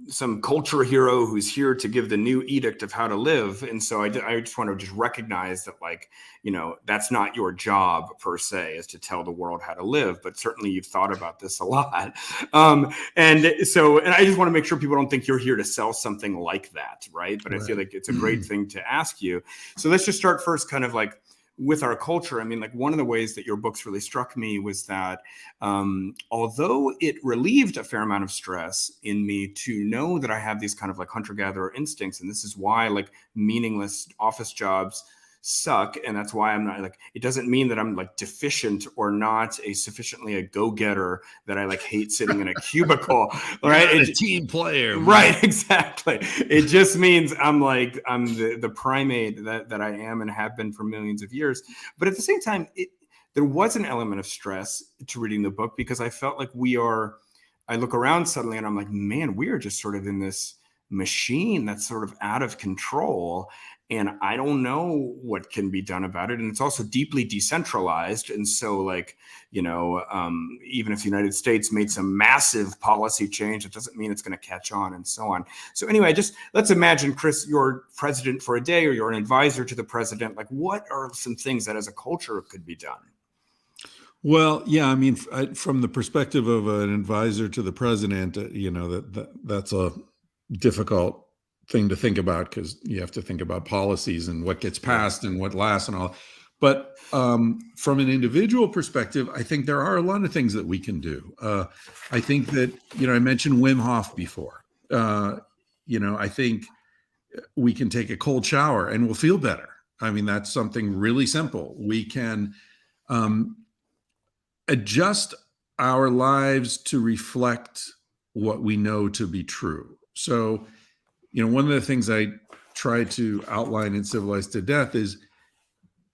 some culture hero who's here to give the new edict of how to live. And so I just want to just recognize that, like, you know, that's not your job per se, is to tell the world how to live, but certainly you've thought about this a lot. And I just want to make sure people don't think you're here to sell something like that. Right. But I feel like it's a great thing to ask you. So let's just start first kind of like with our culture. I mean, like, one of the ways that your books really struck me was that although it relieved a fair amount of stress in me to know that I have these kind of like hunter-gatherer instincts, and this is why like meaningless office jobs suck. And that's why I'm not like, it doesn't mean that I'm like deficient or not a go-getter, that I like hate sitting in a cubicle, right? You're not a team player, man. Right, exactly. It just means I'm the primate that I am and have been for millions of years. But at the same time, there was an element of stress to reading the book, because I felt like I look around suddenly and I'm like, man, we are just sort of in this machine that's sort of out of control. And I don't know what can be done about it. And it's also deeply decentralized. And so like, even if the United States made some massive policy change, it doesn't mean it's going to catch on, and so on. So anyway, let's imagine, Chris, you're president for a day, or you're an advisor to the president. Like, what are some things that as a culture could be done? Well, yeah, I mean, from the perspective of an advisor to the president, that's a difficult thing to think about, because you have to think about policies and what gets passed and what lasts and all. But from an individual perspective, I think there are a lot of things that we can do. I think that, I mentioned Wim Hof before. I think we can take a cold shower and we'll feel better. I mean, that's something really simple. We can adjust our lives to reflect what we know to be true. So, one of the things I try to outline in Civilized to Death is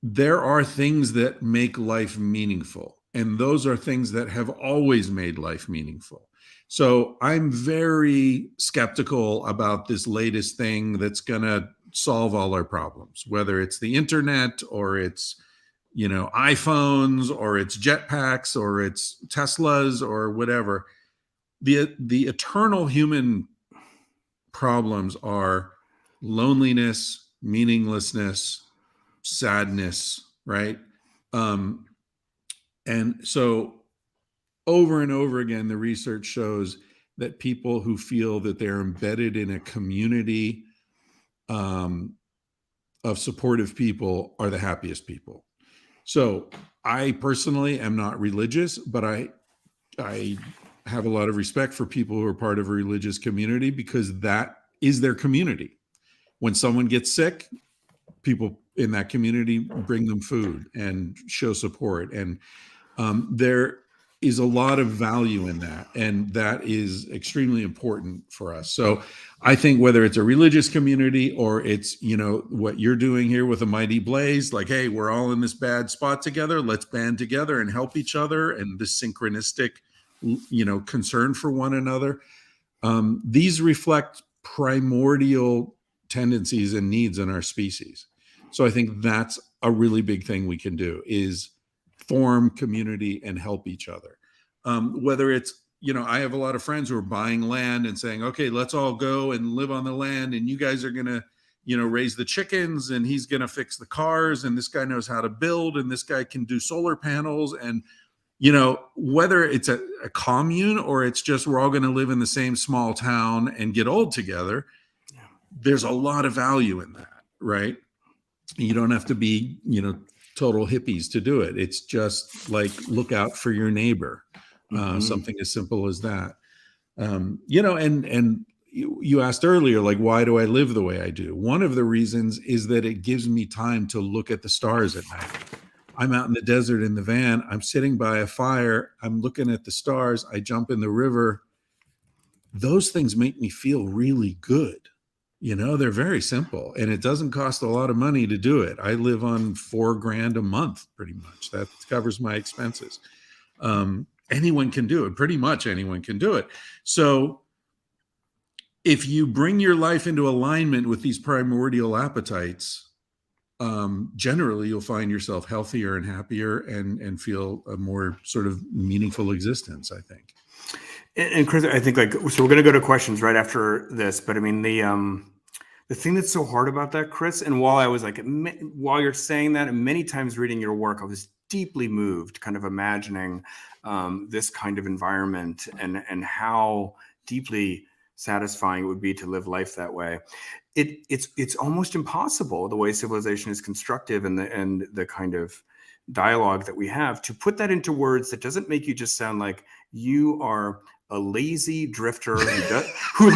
there are things that make life meaningful, and those are things that have always made life meaningful. So I'm very skeptical about this latest thing that's going to solve all our problems, whether it's the internet or it's iPhones or it's jetpacks or it's Teslas or whatever. The eternal human problems are loneliness, meaninglessness, sadness, right? And so over and over again, the research shows that people who feel that they're embedded in a community of supportive people are the happiest people. So I personally am not religious, but I have a lot of respect for people who are part of a religious community, because that is their community. When someone gets sick, people in that community bring them food and show support. And there is a lot of value in that. And that is extremely important for us. So I think whether it's a religious community or it's, what you're doing here with a Mighty Blaze, like, hey, we're all in this bad spot together. Let's band together and help each other. And this synchronistic, concern for one another. These reflect primordial tendencies and needs in our species. So I think that's a really big thing we can do, is form community and help each other. Whether it's, I have a lot of friends who are buying land and saying, okay, let's all go and live on the land, and you guys are going to, raise the chickens, and he's going to fix the cars, and this guy knows how to build, and this guy can do solar panels. And, whether it's a commune or it's just we're all going to live in the same small town and get old together, there's a lot of value in that, right? You don't have to be, total hippies to do it. It's just like, look out for your neighbor. Something as simple as that. And you asked earlier, like, why do I live the way I do? One of the reasons is that it gives me time to look at the stars at night. I'm out in the desert in the van. I'm sitting by a fire. I'm looking at the stars. I jump in the river. Those things make me feel really good. They're very simple, and it doesn't cost a lot of money to do it. I live on $4,000 a month, pretty much. That covers my expenses. Anyone can do it. Pretty much anyone can do it. So if you bring your life into alignment with these primordial appetites, generally you'll find yourself healthier and happier and feel a more sort of meaningful existence, I think. And Chris, I think so we're going to go to questions right after this, but I mean, the thing that's so hard about that, Chris, and while you're saying that, and many times reading your work, I was deeply moved, kind of imagining this kind of environment and how deeply satisfying it would be to live life that way. It's almost impossible, the way civilization is constructive and the kind of dialogue that we have, to put that into words that doesn't make you just sound like you are a lazy drifter who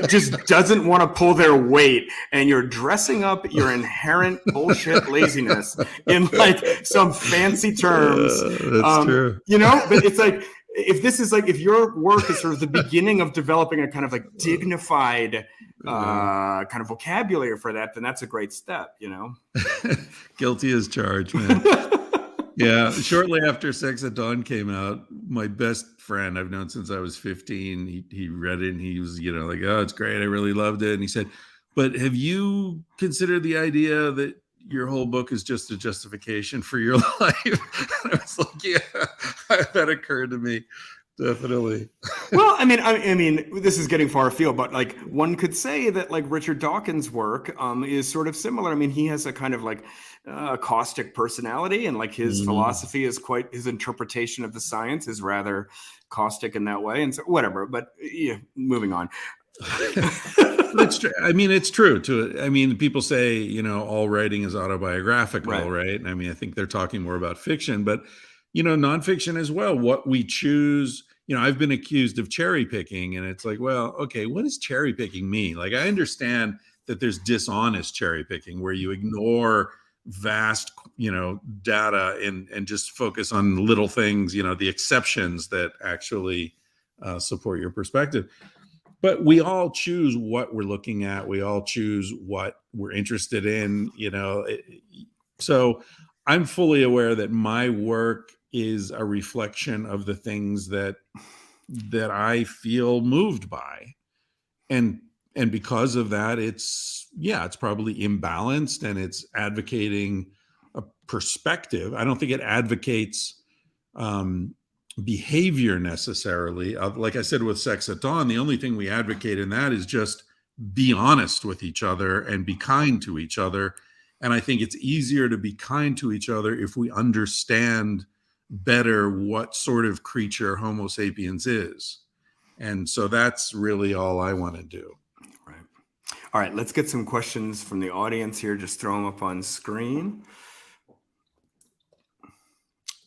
just doesn't want to pull their weight, and you're dressing up your inherent bullshit laziness in like some fancy terms. That's true. You know, but it's like, if your work is sort of the beginning of developing a kind of like dignified kind of vocabulary for that, then that's a great step, you know. Guilty as charged, man. Yeah, shortly after Sex at Dawn came out, my best friend I've known since I was 15, he read it and he was, you know, like, oh, it's great, I really loved it. And he said, but have you considered the idea that your whole book is just a justification for your life? And I was like, yeah, that occurred to me. Definitely. Well, I mean, this is getting far afield, but like one could say that like Richard Dawkins' work is sort of similar. I mean, he has a kind of like caustic personality, and like his philosophy is quite, his interpretation of the science is rather caustic in that way. And so whatever, but yeah, moving on. It's true. I mean, it's true too. I mean, people say, you know, all writing is autobiographical, right? I mean, I think they're talking more about fiction, but you know, nonfiction as well. What we choose, you know, I've been accused of cherry picking, and it's like, well, okay, what does cherry picking mean? Like, I understand that there's dishonest cherry picking where you ignore vast, you know, data and just focus on little things, you know, the exceptions that actually support your perspective. But we all choose what we're looking at. We all choose what we're interested in, you know. So I'm fully aware that my work is a reflection of the things that I feel moved by. And because of that, it's probably imbalanced, and it's advocating a perspective. I don't think it advocates behavior necessarily. Like I said with Sex at Dawn, the only thing we advocate in that is just be honest with each other and be kind to each other. And I think it's easier to be kind to each other if we understand better what sort of creature Homo sapiens is. And so that's really all I want to do. Right. All right, let's get some questions from the audience here. Just throw them up on screen.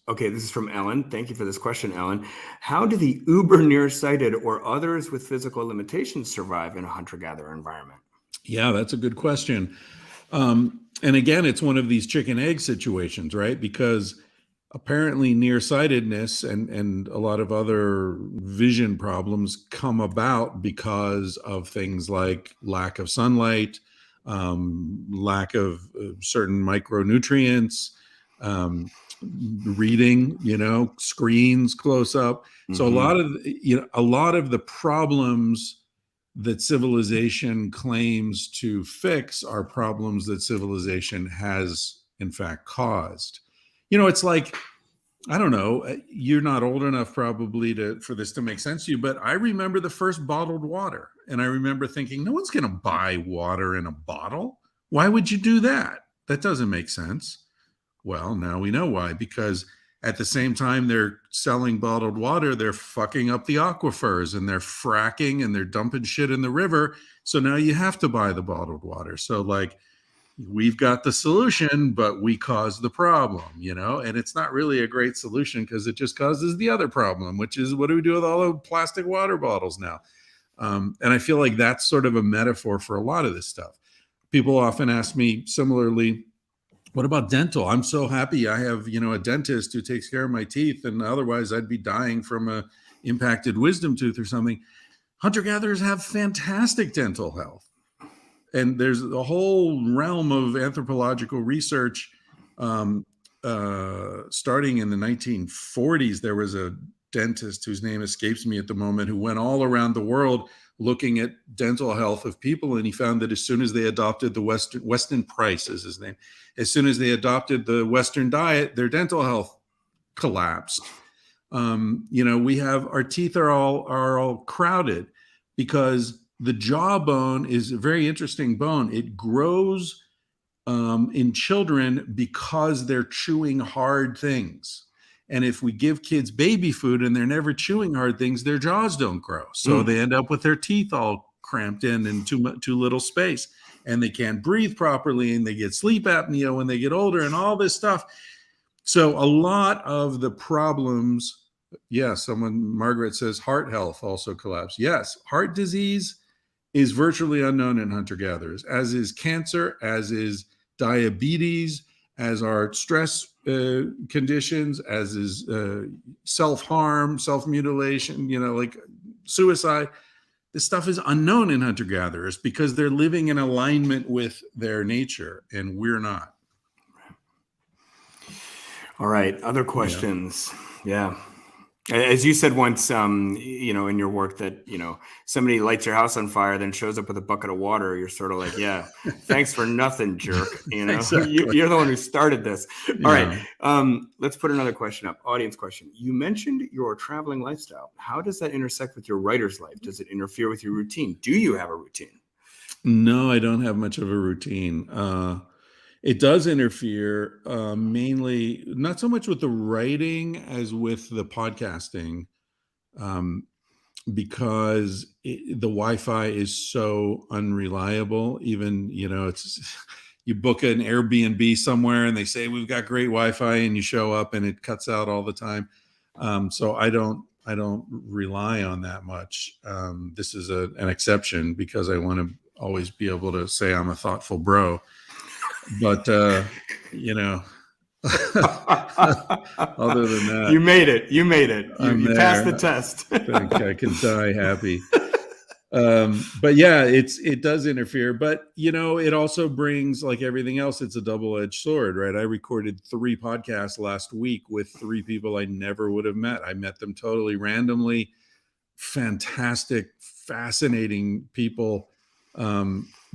Okay, this is from Ellen. Thank you for this question, Ellen. How do the uber nearsighted or others with physical limitations survive in a hunter-gatherer environment? Yeah, that's a good question. And again, it's one of these chicken egg situations, right? Because apparently nearsightedness and a lot of other vision problems come about because of things like lack of sunlight, lack of certain micronutrients, reading, you know, screens close up. So a lot of the problems that civilization claims to fix are problems that civilization has in fact caused. You know, it's like, I don't know, you're not old enough probably for this to make sense to you, but I remember the first bottled water, and I remember thinking, no one's going to buy water in a bottle. Why would you do that? That doesn't make sense. Well, now we know why, because at the same time they're selling bottled water, they're fucking up the aquifers, and they're fracking, and they're dumping shit in the river. So now you have to buy the bottled water. So like, we've got the solution, but we caused the problem, you know, and it's not really a great solution because it just causes the other problem, which is, what do we do with all the plastic water bottles now? And I feel like that's sort of a metaphor for a lot of this stuff. People often ask me similarly, what about dental? I'm so happy I have, you know, a dentist who takes care of my teeth, and otherwise I'd be dying from a impacted wisdom tooth or something. Hunter-gatherers have fantastic dental health. And there's a whole realm of anthropological research starting in the 1940s. There was a dentist whose name escapes me at the moment, who went all around the world looking at dental health of people. And he found that as soon as they adopted the Weston Price is his name, as soon as they adopted the Western diet, their dental health collapsed. You know, we have, our teeth are all crowded because the jawbone is a very interesting bone. It grows in children because they're chewing hard things. And if we give kids baby food and they're never chewing hard things, their jaws don't grow. So they end up with their teeth all cramped in too little space. And they can't breathe properly, and they get sleep apnea when they get older, and all this stuff. So a lot of the problems Yeah, Margaret says heart health also collapsed. Yes, heart disease is virtually unknown in hunter-gatherers, as is cancer, as is diabetes, as are stress conditions, as is self-harm, self-mutilation, like suicide. This stuff is unknown in hunter-gatherers because they're living in alignment with their nature, and we're not. All right. Other questions? Yeah. As you said once, in your work that, somebody lights your house on fire, then shows up with a bucket of water. You're sort of like, yeah, thanks for nothing, jerk. Exactly. You're the one who started this. Yeah. All right. Let's put another question up. Audience question. You mentioned your traveling lifestyle. How does that intersect with your writer's life? Does it interfere with your routine? Do you have a routine? No, I don't have much of a routine. It does interfere mainly, not so much with the writing as with the podcasting, because the Wi-Fi is so unreliable. Even, it's you book an Airbnb somewhere and they say we've got great Wi-Fi, and you show up and it cuts out all the time. So I don't rely on that much. This is an exception because I want to always be able to say I'm a thoughtful bro. But other than that, you made it. You I'm passed the there. test. I think I can die happy. But yeah, it does interfere. But it also brings, like everything else, it's a double-edged sword, right? I recorded 3 podcasts last week with 3 people I never would have met. I met them totally randomly. Fantastic, fascinating people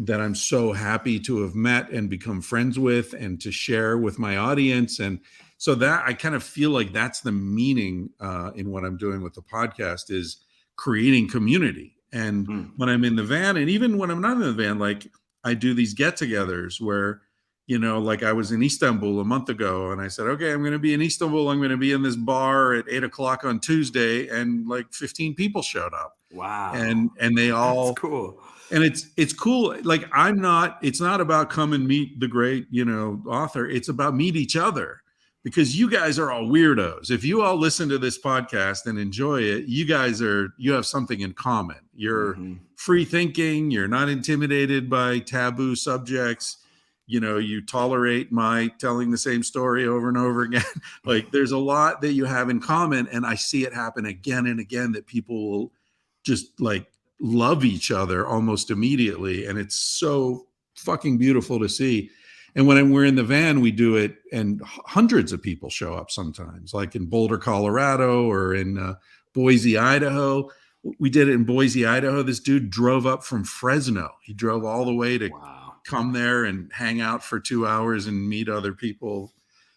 that I'm so happy to have met and become friends with and to share with my audience. And so that I kind of feel like that's the meaning in what I'm doing with the podcast, is creating community. And when I'm in the van, and even when I'm not in the van, like I do these get-togethers where, like I was in Istanbul a month ago, and I said, okay, I'm going to be in Istanbul. I'm going to be in this bar at 8:00 on Tuesday, and like 15 people showed up. Wow. And they all, that's cool. And it's cool. Like it's not about come and meet the great, author. It's about meet each other, because you guys are all weirdos. If you all listen to this podcast and enjoy it, you have something in common. You're free thinking. You're not intimidated by taboo subjects. You tolerate my telling the same story over and over again. Like there's a lot that you have in common. And I see it happen again and again, that people will just like love each other almost immediately. And it's so fucking beautiful to see. And when we're in the van, we do it, and hundreds of people show up sometimes, like in Boulder, Colorado, or in Boise, Idaho. We did it in Boise, Idaho. This dude drove up from Fresno. He drove all the way to come there and hang out for 2 hours and meet other people.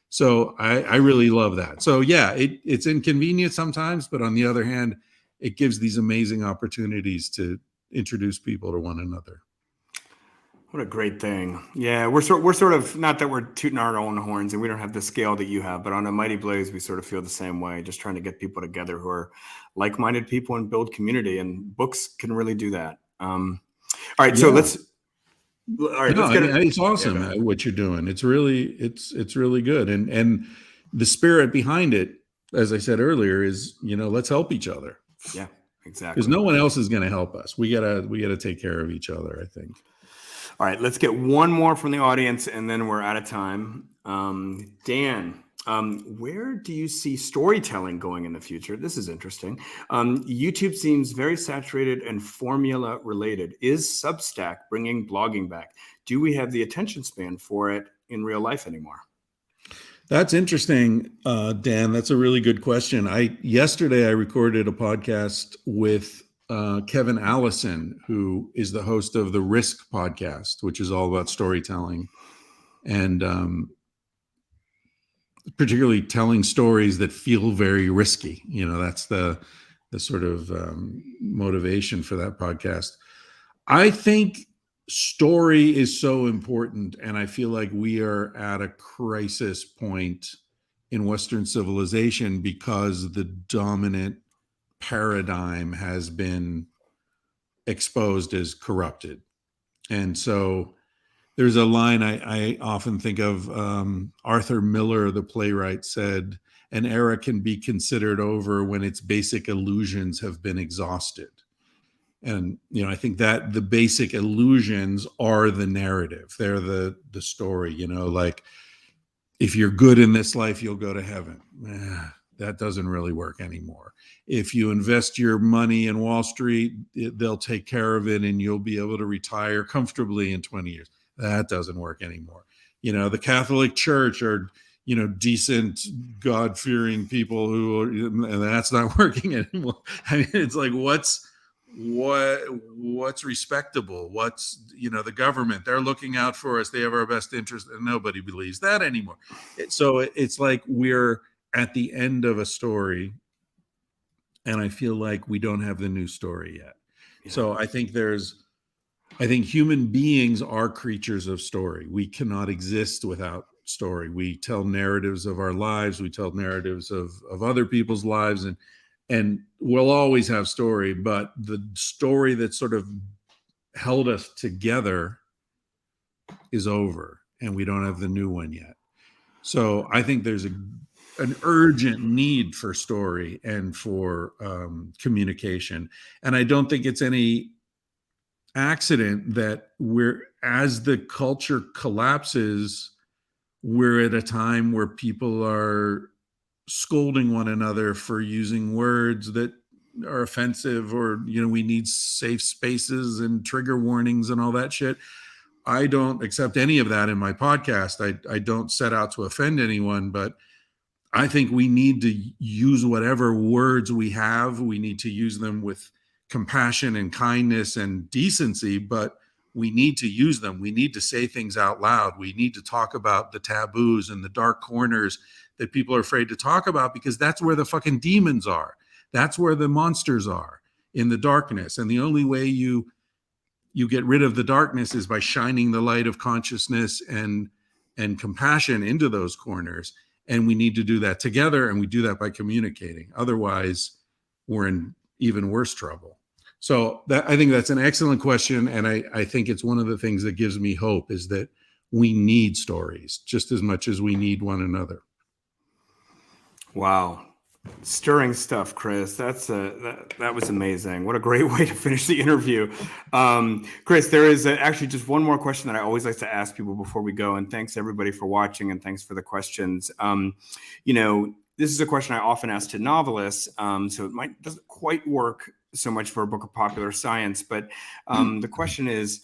So I really love that. So yeah, it's inconvenient sometimes, but on the other hand, it gives these amazing opportunities to introduce people to one another. What a great thing. Yeah, we're sort of, not that we're tooting our own horns and we don't have the scale that you have, but on a Mighty Blaze, we sort of feel the same way, just trying to get people together who are like-minded people and build community, and books can really do that. All right, so let's get it. It's awesome what you're doing. It's really good. And the spirit behind it, as I said earlier, is, let's help each other. Yeah, exactly. Because no one else is going to help us. We gotta take care of each other, I think. All right, let's get one more from the audience, and then we're out of time. Dan, where do you see storytelling going in the future? This is interesting. YouTube seems very saturated and formula related. Is Substack bringing blogging back? Do we have the attention span for it in real life anymore? That's interesting, Dan. That's a really good question. Yesterday I recorded a podcast with Kevin Allison, who is the host of the Risk podcast, which is all about storytelling, and particularly telling stories that feel very risky. That's the sort of motivation for that podcast. I think story is so important, and I feel like we are at a crisis point in Western civilization because the dominant paradigm has been exposed as corrupted. And so there's a line I often think of. Arthur Miller, the playwright, said, "An era can be considered over when its basic illusions have been exhausted." And, I think that the basic illusions are the narrative. They're the story, like, if you're good in this life, you'll go to heaven. That doesn't really work anymore. If you invest your money in Wall Street, they'll take care of it and you'll be able to retire comfortably in 20 years. That doesn't work anymore. The Catholic Church are, decent, God-fearing people and that's not working anymore. I mean, it's like, what's respectable? What's, the government, they're looking out for us. They have our best interest, and nobody believes that anymore. So it's like we're at the end of a story, and I feel like we don't have the new story yet. Yeah. So I think human beings are creatures of story. We cannot exist without story. We tell narratives of our lives. We tell narratives of other people's lives, and we'll always have story, but the story that sort of held us together is over, and we don't have the new one yet. So I think there's an urgent need for story and for communication. And I don't think it's any accident that as the culture collapses, we're at a time where people are scolding one another for using words that are offensive, or we need safe spaces and trigger warnings and all that shit. I don't accept any of that in my podcast. I don't set out to offend anyone, but I think we need to use whatever words we have. We need to use them with compassion and kindness and decency, but we need to use them. We need to say things out loud. We need to talk about the taboos and the dark corners that people are afraid to talk about, because that's where the fucking demons are. That's where the monsters are, in the darkness. And the only way you get rid of the darkness is by shining the light of consciousness and compassion into those corners. And we need to do that together, and we do that by communicating. Otherwise, we're in even worse trouble. So I think that's an excellent question. And I think it's one of the things that gives me hope, is that we need stories just as much as we need one another. Wow. Stirring stuff, Chris. That was amazing. What a great way to finish the interview. Chris, there is actually just one more question that I always like to ask people before we go. And thanks everybody for watching, and thanks for the questions. This is a question I often ask to novelists. So it doesn't quite work so much for a book of popular science, but the question is,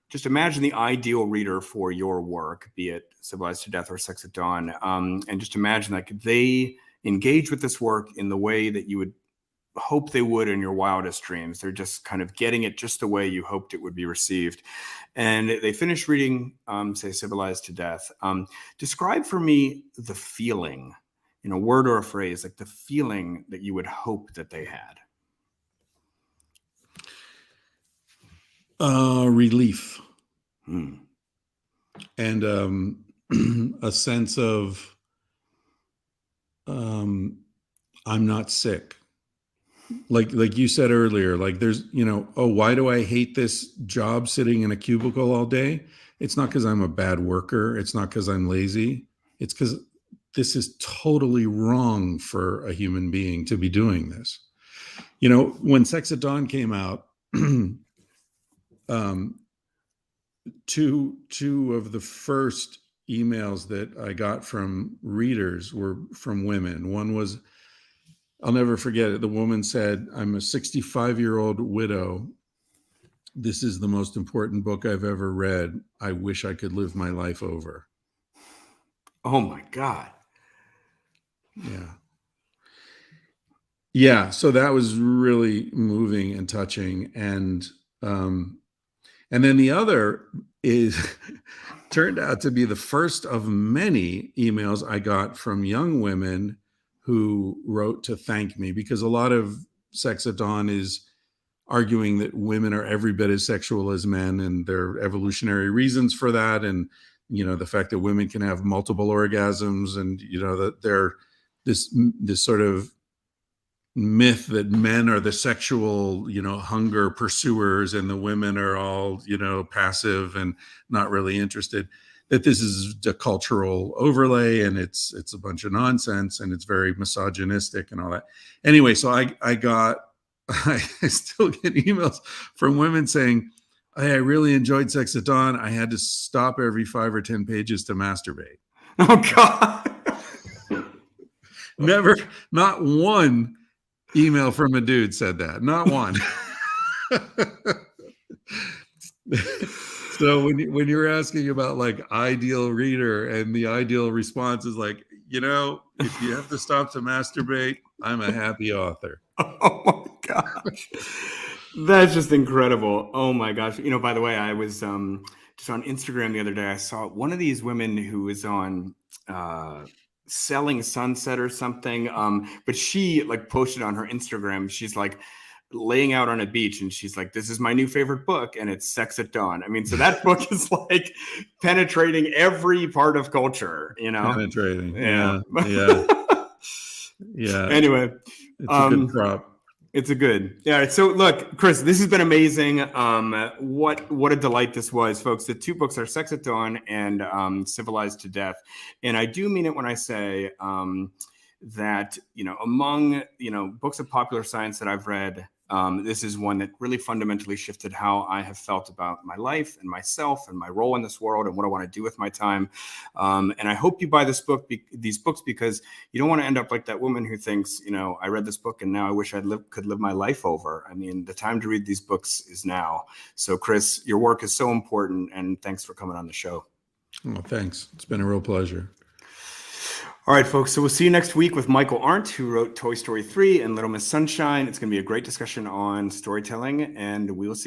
just imagine the ideal reader for your work, be it Civilized to Death or Sex at Dawn, and just imagine that they engage with this work in the way that you would hope they would in your wildest dreams. They're just kind of getting it just the way you hoped it would be received. And they finish reading, say, Civilized to Death. Describe for me the feeling, in a word or a phrase, like the feeling that you would hope that they had. Relief. And a sense of I'm not sick. Like you said earlier, like there's, why do I hate this job sitting in a cubicle all day? It's not because I'm a bad worker. It's not because I'm lazy. It's because this is totally wrong for a human being to be doing this. When Sex at Dawn came out, two of the first emails that I got from readers were from women. One was, I'll never forget it. The woman said, "I'm a 65-year-old widow. This is the most important book I've ever read. I wish I could live my life over." Oh my God. Yeah. So that was really moving and touching. And then the other turned out to be the first of many emails I got from young women who wrote to thank me, because a lot of Sex at Dawn is arguing that women are every bit as sexual as men, and there are evolutionary reasons for that. And, the fact that women can have multiple orgasms, and, that they're this sort of myth that men are the sexual, hunger pursuers and the women are all, passive and not really interested, that this is a cultural overlay and it's a bunch of nonsense and it's very misogynistic and all that. Anyway, so I still get emails from women saying, hey, I really enjoyed Sex at Dawn. I had to stop every 5 or 10 pages to masturbate. Oh God. Never, not one email from a dude said that. Not one. So when you're asking about like ideal reader, and the ideal response is like, if you have to stop to masturbate, I'm a happy author. Oh my gosh. That's just incredible. Oh my gosh. By the way, I was just on Instagram the other day. I saw one of these women who was on Selling Sunset or something. But she like posted on her Instagram, she's like laying out on a beach and she's like, this is my new favorite book, and it's Sex at Dawn. I mean, so that book is like penetrating every part of culture, Penetrating. Yeah. Yeah. Anyway, it's a good prop. It's a good. Yeah. So look, Chris, this has been amazing. What a delight this was, folks. The 2 books are Sex at Dawn and Civilized to Death. And I do mean it when I say that, among, books of popular science that I've read, this is one that really fundamentally shifted how I have felt about my life and myself and my role in this world and what I want to do with my time. And I hope you buy these books, because you don't want to end up like that woman who thinks, I read this book and now I wish I could live my life over. I mean, the time to read these books is now. So Chris, your work is so important, and thanks for coming on the show. Oh, thanks. It's been a real pleasure. All right, folks. So we'll see you next week with Michael Arndt, who wrote Toy Story 3 and Little Miss Sunshine. It's going to be a great discussion on storytelling, and we will see